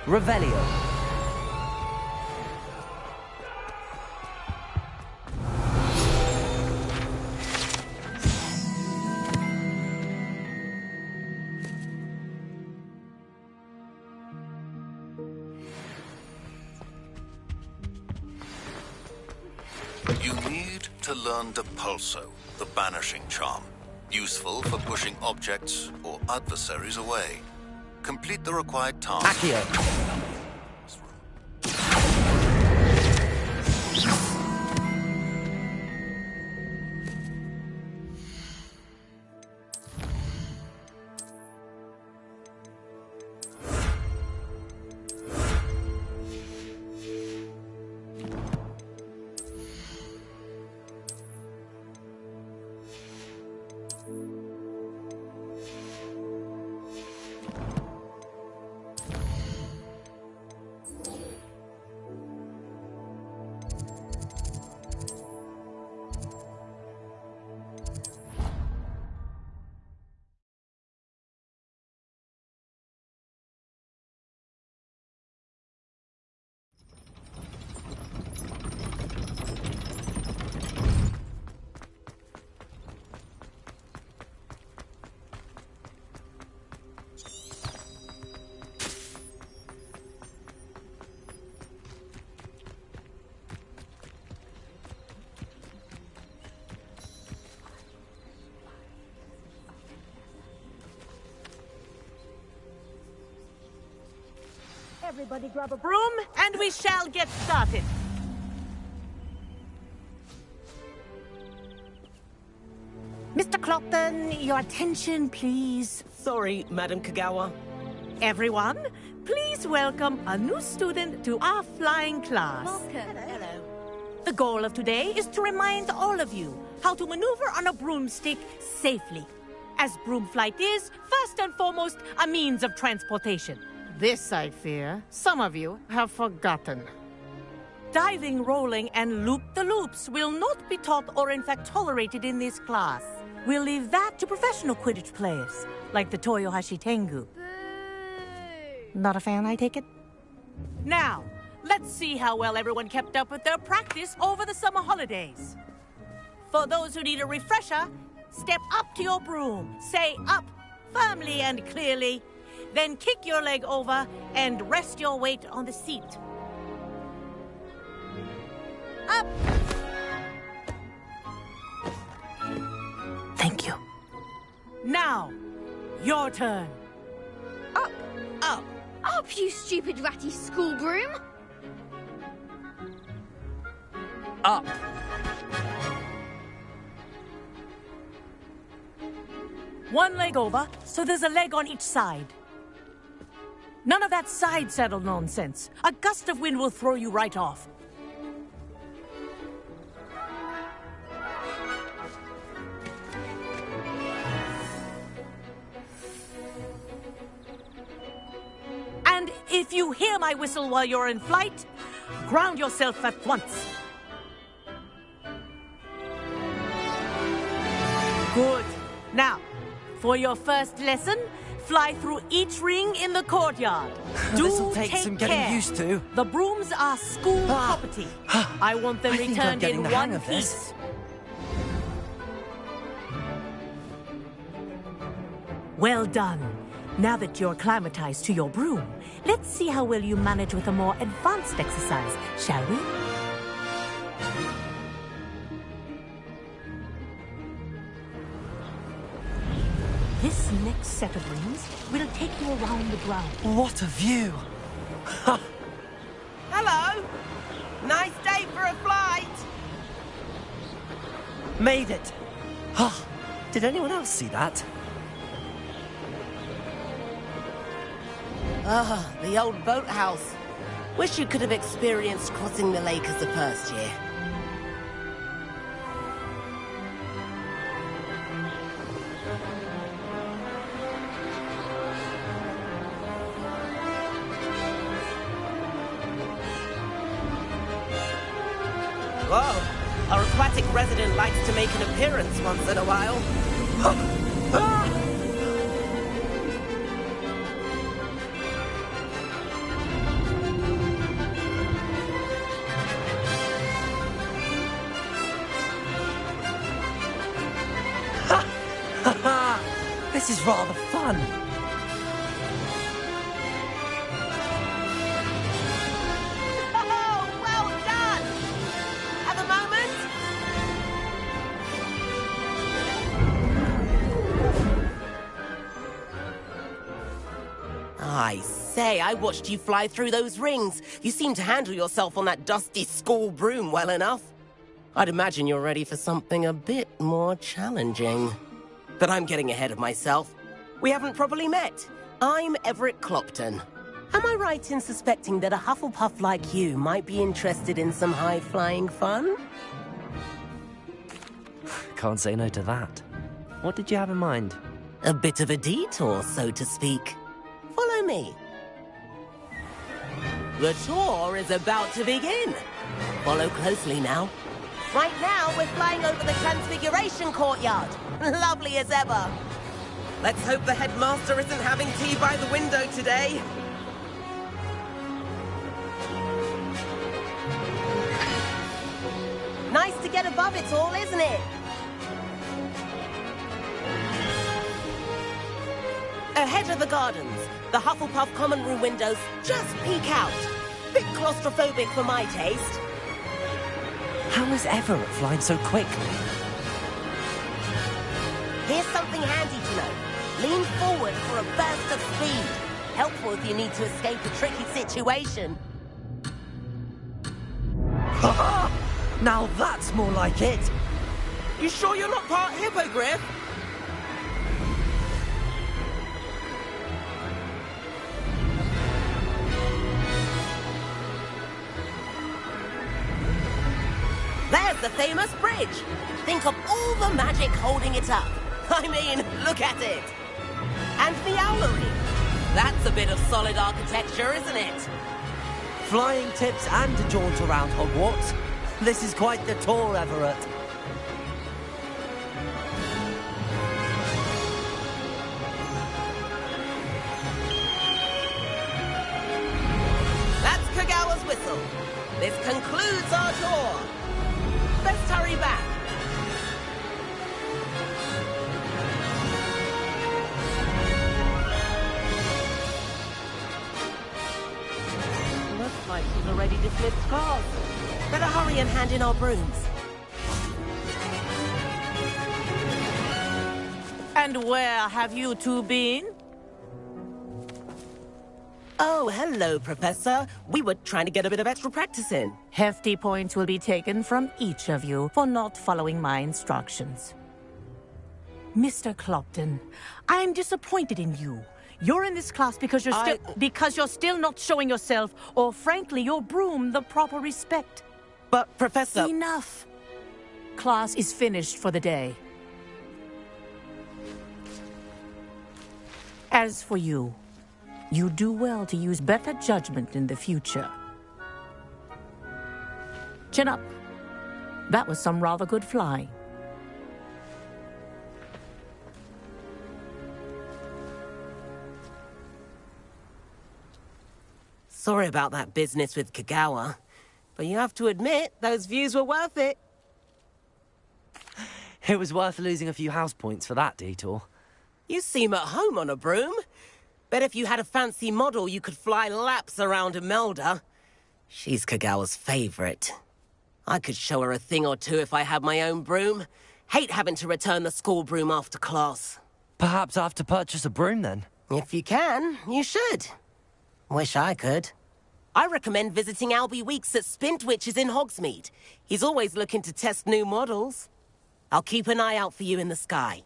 Revelio. You need to learn Depulso, the banishing charm. Useful for pushing objects or adversaries away. Complete the required task. Accio. Everybody grab a broom, and we shall get started. Mr. Clopton, your attention, please. Sorry, Madam Kagawa. Everyone, please welcome a new student to our flying class. Welcome. Hello. The goal of today is to remind all of you how to maneuver on a broomstick safely, as broom flight is, first and foremost, a means of transportation. This, I fear, some of you have forgotten. Diving, rolling, and loop-the-loops will not be taught or in fact tolerated in this class. We'll leave that to professional Quidditch players, like the Toyohashi Tengu. Not a fan, I take it? Now, let's see how well everyone kept up with their practice over the summer holidays. For those who need a refresher, step up to your broom, say up firmly and clearly, then kick your leg over and rest your weight on the seat. Up! Thank you. Now, your turn. Up. Up. Up, you stupid ratty school broom. Up. One leg over, so there's a leg on each side. None of that side saddle nonsense. A gust of wind will throw you right off. And if you hear my whistle while you're in flight, ground yourself at once. Good. Now, for your first lesson, fly through each ring in the courtyard. This'll take some getting used to. The brooms are school property. I want them I think I'm returned getting in the hang one of this. piece. Well done. Now that you're acclimatized to your broom, let's see how well you manage with a more advanced exercise, shall we? This next set of rings will take you around the ground. What a view! Hello! Nice day for a flight! Made it! Did anyone else see that? Ah, the old boathouse. Wish you could have experienced crossing the lake as a first year. Whoa, our aquatic resident likes to make an appearance once in a while. This is rather fun. Oh, well done! Have a moment? I say, I watched you fly through those rings. You seem to handle yourself on that dusty school broom well enough. I'd imagine you're ready for something a bit more challenging. But I'm getting ahead of myself. We haven't properly met. I'm Everett Clopton. Am I right in suspecting that a Hufflepuff like you might be interested in some high-flying fun? Can't say no to that. What did you have in mind? A bit of a detour, so to speak. Follow me. The tour is about to begin. Follow closely now. Right now, we're flying over the Transfiguration Courtyard. Lovely as ever. Let's hope the headmaster isn't having tea by the window today. Nice to get above it all, isn't it? Ahead of the gardens, the Hufflepuff common room windows just peek out. Bit claustrophobic for my taste. How is Everett flying so quickly? Here's something handy to know. Lean forward for a burst of speed. Helpful if you need to escape a tricky situation. Now that's more like it. You sure you're not part hippogriff? There's the famous bridge. Think of all the magic holding it up. I mean, look at it. And the owlery. That's a bit of solid architecture, isn't it? Flying tips and a jaunt around Hogwarts. This is quite the tour, Everett. That's Kagawa's whistle. This concludes our tour. Let's hurry back. Looks like we've already dismissed class. Better hurry and hand in our brooms. And where have you two been? Oh, hello, Professor. We were trying to get a bit of extra practice in. Hefty points will be taken from each of you for not following my instructions. Mr. Clopton, I'm disappointed in you. You're in this class because you're still not showing yourself, or frankly, your broom, the proper respect. But, Professor... Enough. Class is finished for the day. As for you, you do well to use better judgment in the future. Chin up. That was some rather good flying. Sorry about that business with Kagawa, but you have to admit, those views were worth it. It was worth losing a few house points for that detour. You seem at home on a broom. Bet if you had a fancy model, you could fly laps around Imelda. She's Kagawa's favorite. I could show her a thing or two if I had my own broom. Hate having to return the school broom after class. Perhaps I have to purchase a broom then? If you can, you should. Wish I could. I recommend visiting Albie Weeks at Spintwitches in Hogsmeade. He's always looking to test new models. I'll keep an eye out for you in the sky.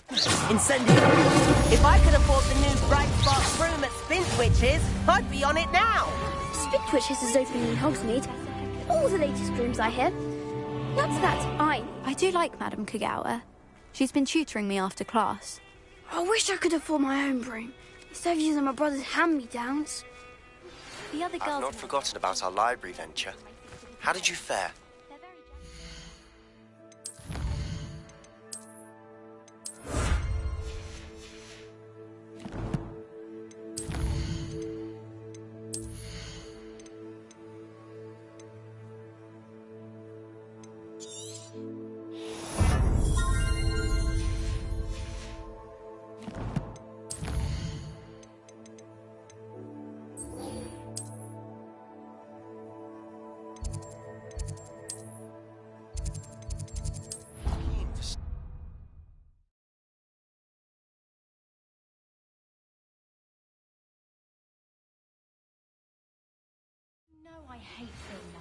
Incendio! If I could afford the new Bright Spark broom at Spintwitches, I'd be on it now! Spintwitches is opening in Hogsmeade. All the latest brooms, I hear. What's that? I do like Madame Kagawa. She's been tutoring me after class. I wish I could afford my own broom, instead of using my brother's hand-me-downs. The other girls... I've not forgotten about our library venture. How did you fare?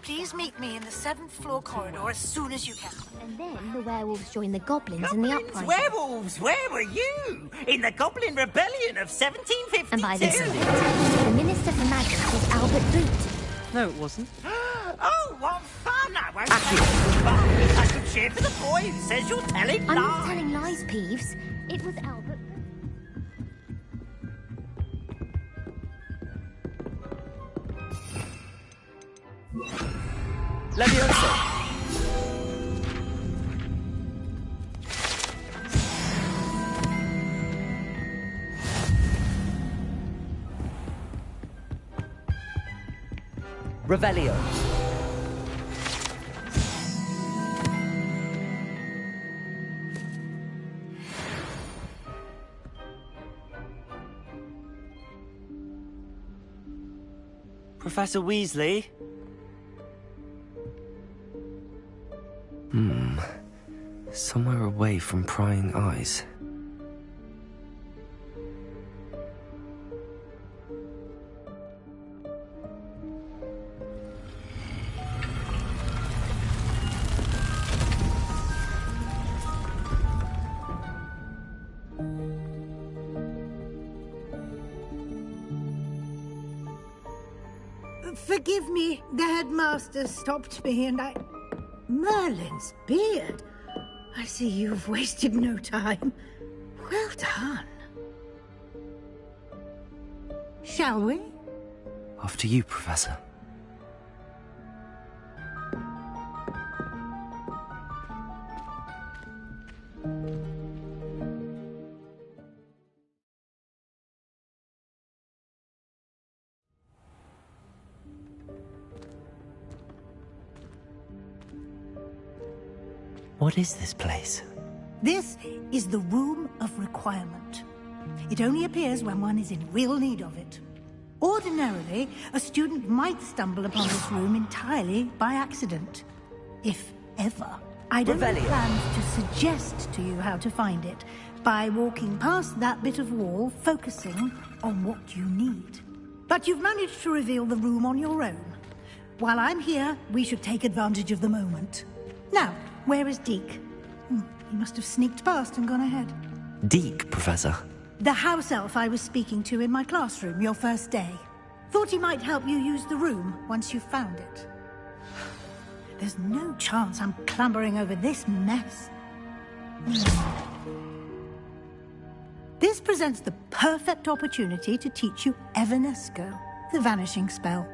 Please meet me in the 7th floor corridor as soon as you can. And then the werewolves join the goblins in the uprising. Werewolves, where were you? In the Goblin Rebellion of 1752? And by this the Minister for Magic was Albert Boot. No, it wasn't. Oh, what fun! I won't tell you. But I could cheer for the boy who says you're telling I'm lies. not telling lies, Peeves. It was Albert. Leviosa! Revelio. Professor Weasley? Somewhere away from prying eyes. Forgive me, the headmaster stopped me and I... Merlin's beard. I see you've wasted no time. Well done. Shall we? After you, Professor. What is this place? This is the Room of Requirement. It only appears when one is in real need of it. Ordinarily, a student might stumble upon this room entirely by accident. If ever. I'd only planned to suggest to you how to find it by walking past that bit of wall, focusing on what you need. But you've managed to reveal the room on your own. While I'm here, we should take advantage of the moment. Now, where is Deke? He must have sneaked past and gone ahead. Deke, Professor. The house elf I was speaking to in my classroom your first day. Thought he might help you use the room once you found it. There's no chance I'm clambering over this mess. This presents the perfect opportunity to teach you Evanesco, the vanishing spell.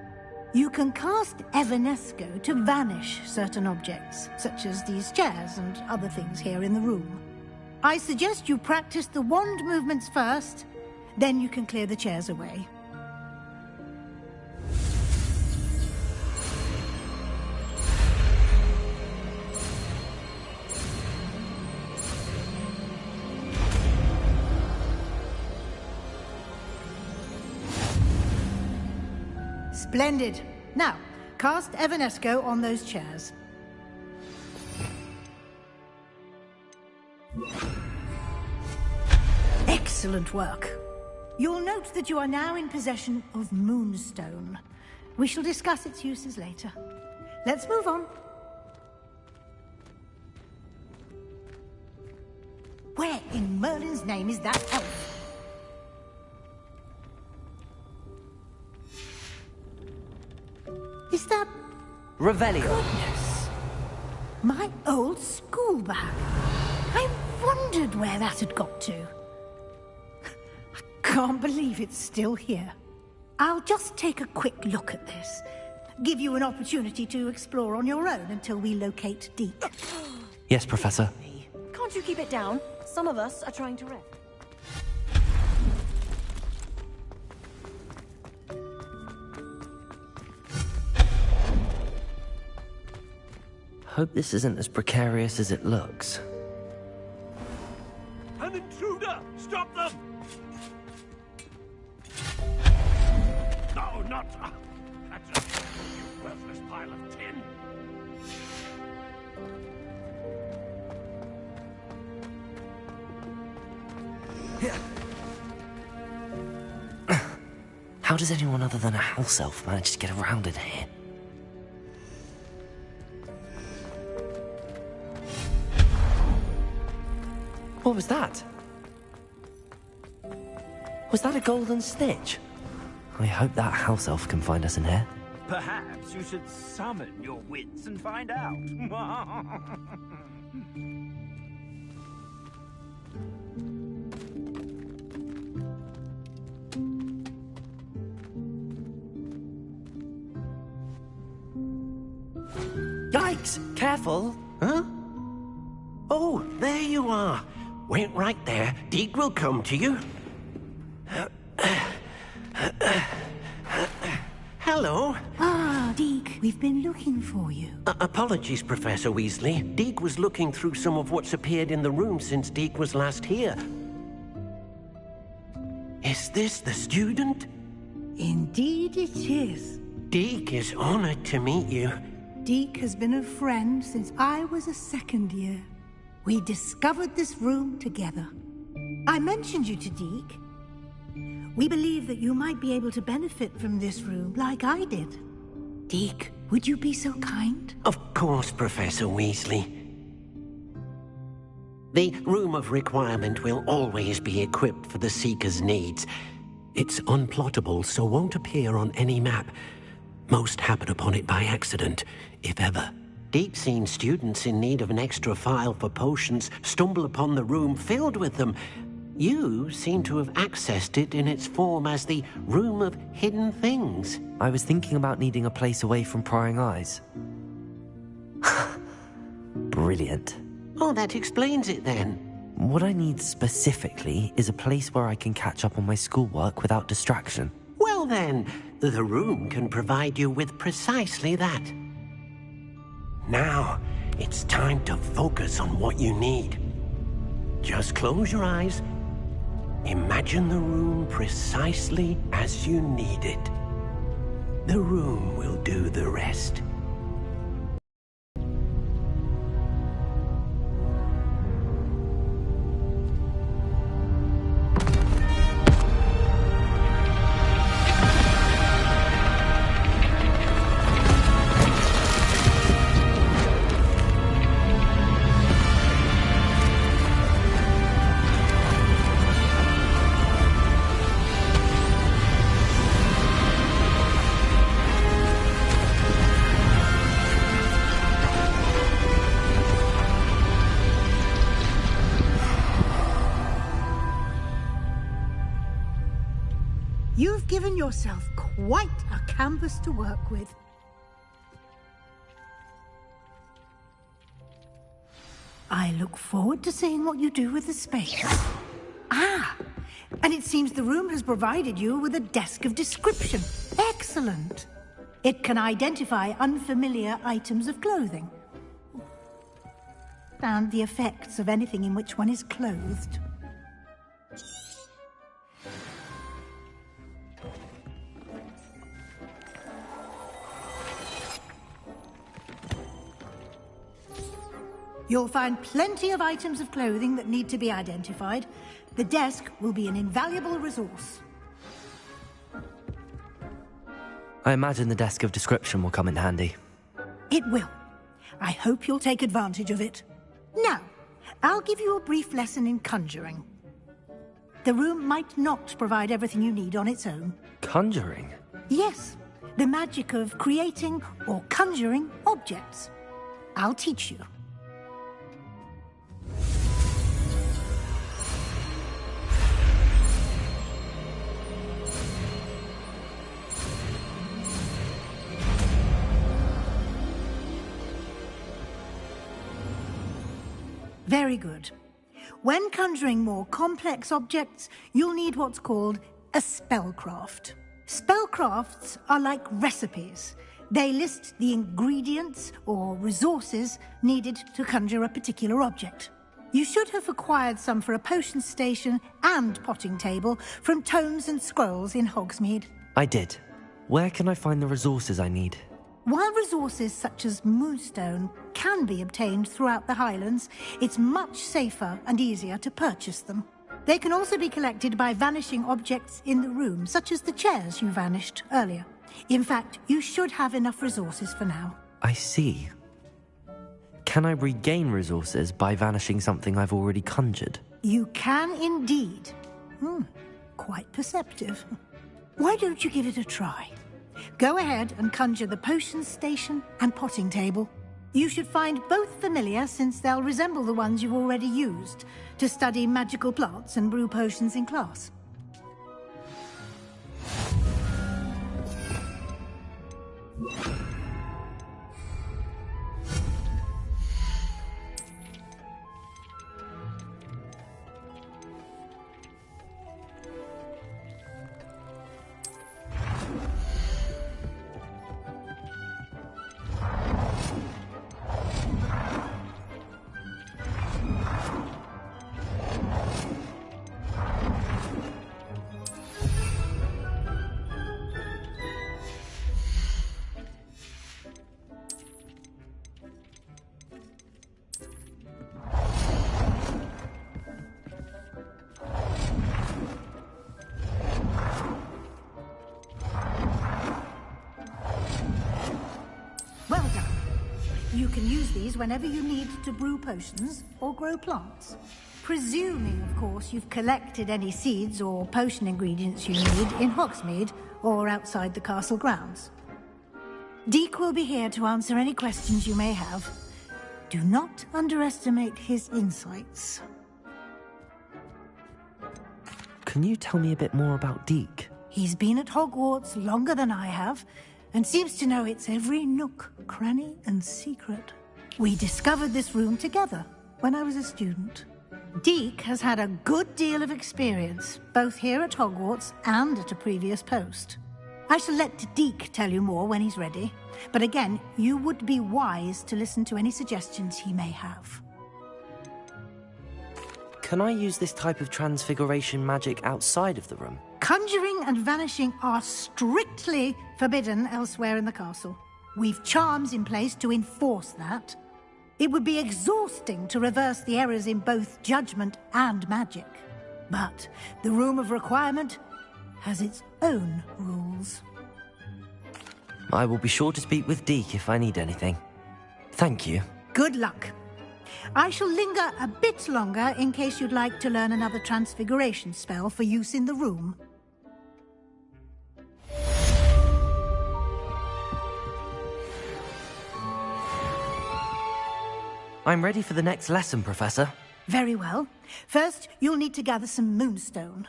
You can cast Evanesco to vanish certain objects, such as these chairs and other things here in the room. I suggest you practice the wand movements first, then you can clear the chairs away. Splendid. Now, cast Evanesco on those chairs. Excellent work. You'll note that you are now in possession of Moonstone. We shall discuss its uses later. Let's move on. Where in Merlin's name is that elf? Is that... Revelio. Goodness. My old school bag. I wondered where that had got to. I can't believe it's still here. I'll just take a quick look at this. Give you an opportunity to explore on your own until we locate Deke. Yes, Professor. Can't you keep it down? Some of us are trying to rest. Hope this isn't as precarious as it looks. An intruder! Stop them! No, not... that's a you worthless pile of tin. How does anyone other than a house elf manage to get around in here? What was that? Was that a golden snitch? I hope that house elf can find us in here. Perhaps you should summon your wits and find out. Yikes! Careful! Huh? Oh, there you are. Wait right there. Deke will come to you. Hello. Ah, Deke, we've been looking for you. Apologies, Professor Weasley. Deke was looking through some of what's appeared in the room since Deke was last here. Is this the student? Indeed it is. Deke is honored to meet you. Deke has been a friend since I was a second year. We discovered this room together. I mentioned you to Deke. We believe that you might be able to benefit from this room like I did. Deke, would you be so kind? Of course, Professor Weasley. The Room of Requirement will always be equipped for the Seeker's needs. It's unplottable, so won't appear on any map. Most happen upon it by accident, if ever. Deep-seen students in need of an extra file for potions stumble upon the room filled with them. You seem to have accessed it in its form as the Room of Hidden Things. I was thinking about needing a place away from prying eyes. Brilliant. Oh, that explains it then. What I need specifically is a place where I can catch up on my schoolwork without distraction. Well then, the room can provide you with precisely that. Now, it's time to focus on what you need. Just close your eyes. Imagine the room precisely as you need it. The room will do the rest. You've given yourself quite a canvas to work with. I look forward to seeing what you do with the space. Ah, and it seems the room has provided you with a desk of description. Excellent. It can identify unfamiliar items of clothing and the effects of anything in which one is clothed. You'll find plenty of items of clothing that need to be identified. The desk will be an invaluable resource. I imagine the desk of description will come in handy. It will. I hope you'll take advantage of it. Now, I'll give you a brief lesson in conjuring. The room might not provide everything you need on its own. Conjuring? Yes, the magic of creating or conjuring objects. I'll teach you. Very good. When conjuring more complex objects, you'll need what's called a spellcraft. Spellcrafts are like recipes. They list the ingredients or resources needed to conjure a particular object. You should have acquired some for a potion station and potting table from tomes and scrolls in Hogsmeade. I did. Where can I find the resources I need? While resources such as moonstone can be obtained throughout the Highlands, it's much safer and easier to purchase them. They can also be collected by vanishing objects in the room, such as the chairs you vanished earlier. In fact, you should have enough resources for now. I see. Can I regain resources by vanishing something I've already conjured? You can indeed. Quite perceptive. Why don't you give it a try? Go ahead and conjure the potions station and potting table. You should find both familiar, since they'll resemble the ones you've already used to study magical plants and brew potions in class. Well done. You can use these whenever you need to brew potions or grow plants. Presuming, of course, you've collected any seeds or potion ingredients you need in Hogsmeade or outside the castle grounds. Deek will be here to answer any questions you may have. Do not underestimate his insights. Can you tell me a bit more about Deek? He's been at Hogwarts longer than I have, and seems to know its every nook, cranny, and secret. We discovered this room together when I was a student. Deek has had a good deal of experience, both here at Hogwarts and at a previous post. I shall let Deek tell you more when he's ready, but again, you would be wise to listen to any suggestions he may have. Can I use this type of transfiguration magic outside of the room? Conjuring and vanishing are strictly forbidden elsewhere in the castle. We've charms in place to enforce that. It would be exhausting to reverse the errors in both judgment and magic. But the Room of Requirement has its own rules. I will be sure to speak with Deek if I need anything. Thank you. Good luck. I shall linger a bit longer in case you'd like to learn another transfiguration spell for use in the room. I'm ready for the next lesson, Professor. Very well. First, you'll need to gather some moonstone.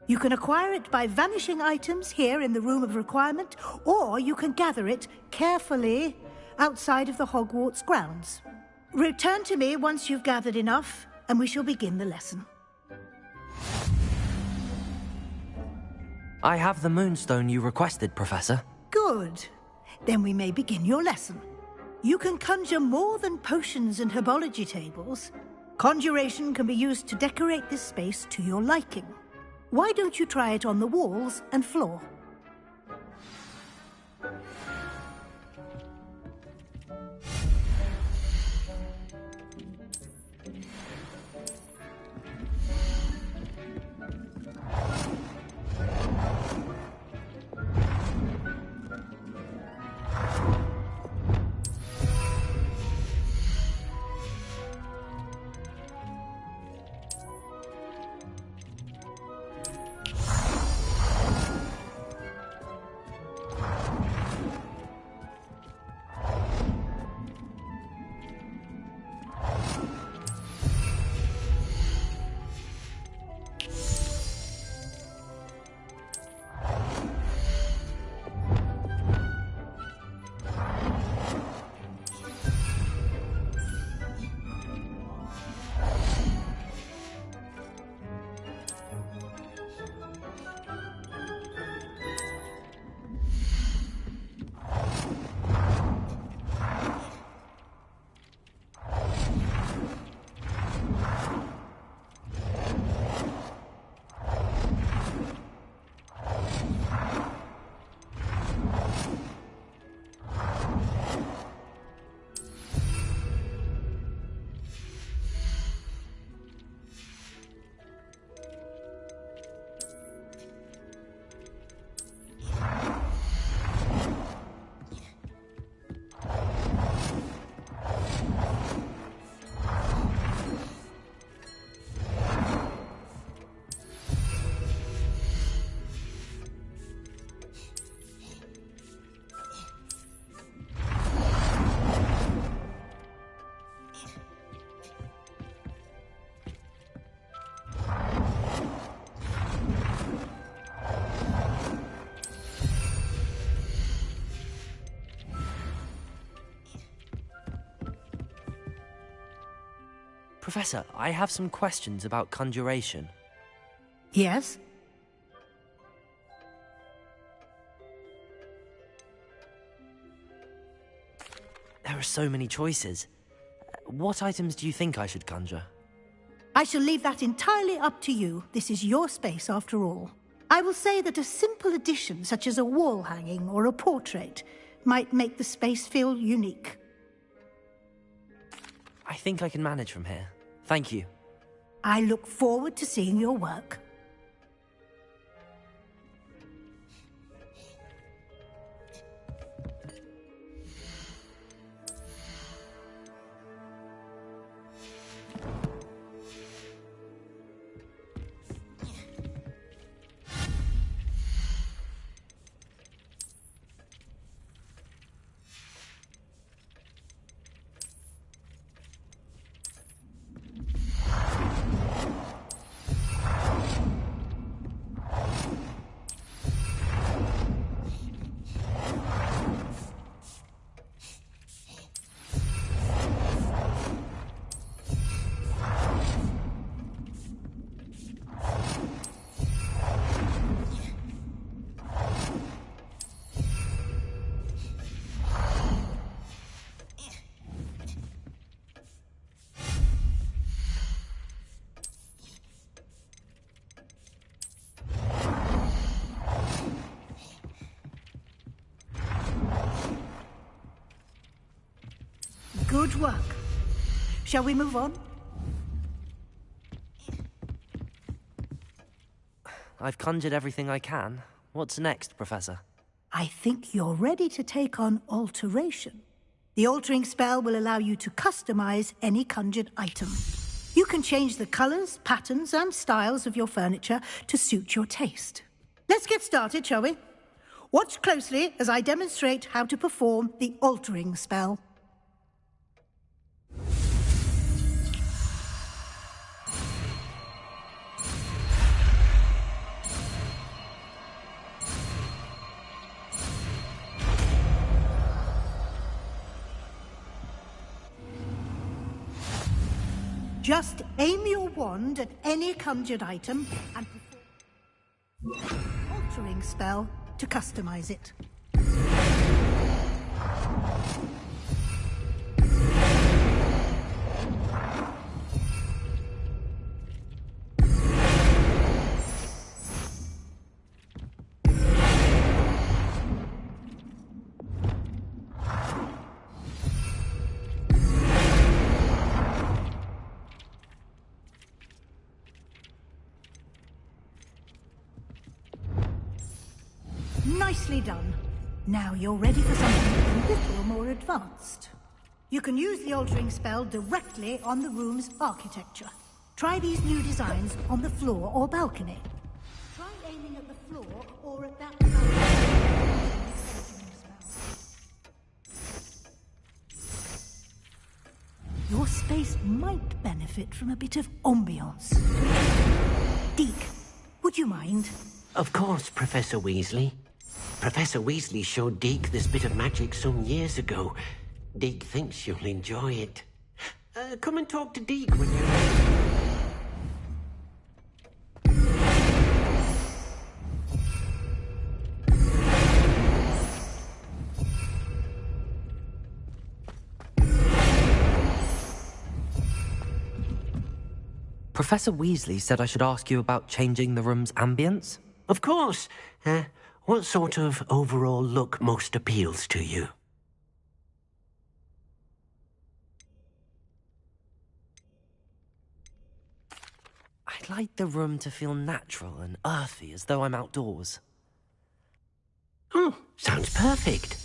You can acquire it by vanishing items here in the Room of Requirement, or you can gather it carefully outside of the Hogwarts grounds. Return to me once you've gathered enough, and we shall begin the lesson. I have the moonstone you requested, Professor. Good. Then we may begin your lesson. You can conjure more than potions and herbology tables. Conjuration can be used to decorate this space to your liking. Why don't you try it on the walls and floor? Professor, I have some questions about conjuration. Yes? There are so many choices. What items do you think I should conjure? I shall leave that entirely up to you. This is your space, after all. I will say that a simple addition, such as a wall hanging or a portrait, might make the space feel unique. I think I can manage from here. Thank you. I look forward to seeing your work. Good work. Shall we move on? I've conjured everything I can. What's next, Professor? I think you're ready to take on alteration. The altering spell will allow you to customize any conjured item. You can change the colors, patterns, and styles of your furniture to suit your taste. Let's get started, shall we? Watch closely as I demonstrate how to perform the altering spell. Just aim your wand at any conjured item and perform an altering spell to customize it. Nicely done. Now you're ready for something a little more advanced. You can use the altering spell directly on the room's architecture. Try these new designs on the floor or balcony. Try aiming at the floor or at that Your space might benefit from a bit of ambiance. Deke, would you mind? Of course, Professor Weasley. Professor Weasley showed Deke this bit of magic some years ago. Deke thinks you'll enjoy it. Come and talk to Deke when you're ready. Professor Weasley said I should ask you about changing the room's ambience? Of course. What sort of overall look most appeals to you? I'd like the room to feel natural and earthy, as though I'm outdoors. Oh, sounds perfect.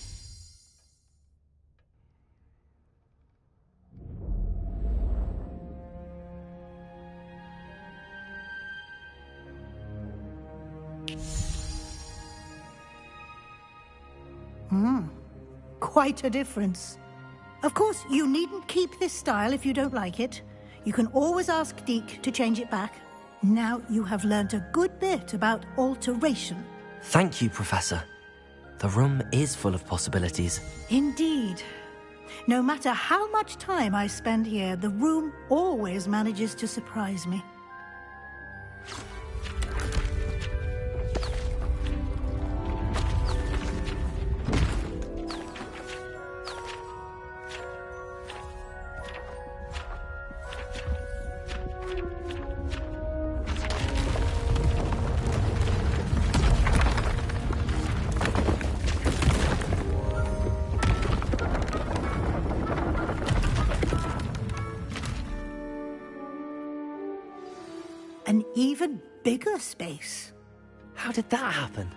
Quite a difference. Of course, you needn't keep this style if you don't like it. You can always ask Deke to change it back. Now you have learnt a good bit about alteration. Thank you, Professor. The room is full of possibilities. Indeed. No matter how much time I spend here, the room always manages to surprise me. An even bigger space. How did that happen?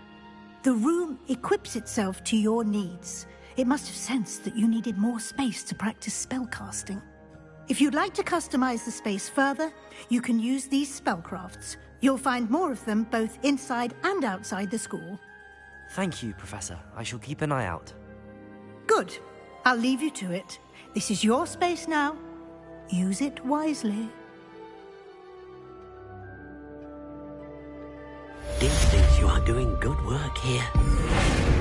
The room equips itself to your needs. It must have sensed that you needed more space to practice spellcasting. If you'd like to customize the space further, you can use these spellcrafts. You'll find more of them both inside and outside the school. Thank you, Professor. I shall keep an eye out. Good. I'll leave you to it. This is your space now. Use it wisely. Dean thinks you are doing good work here.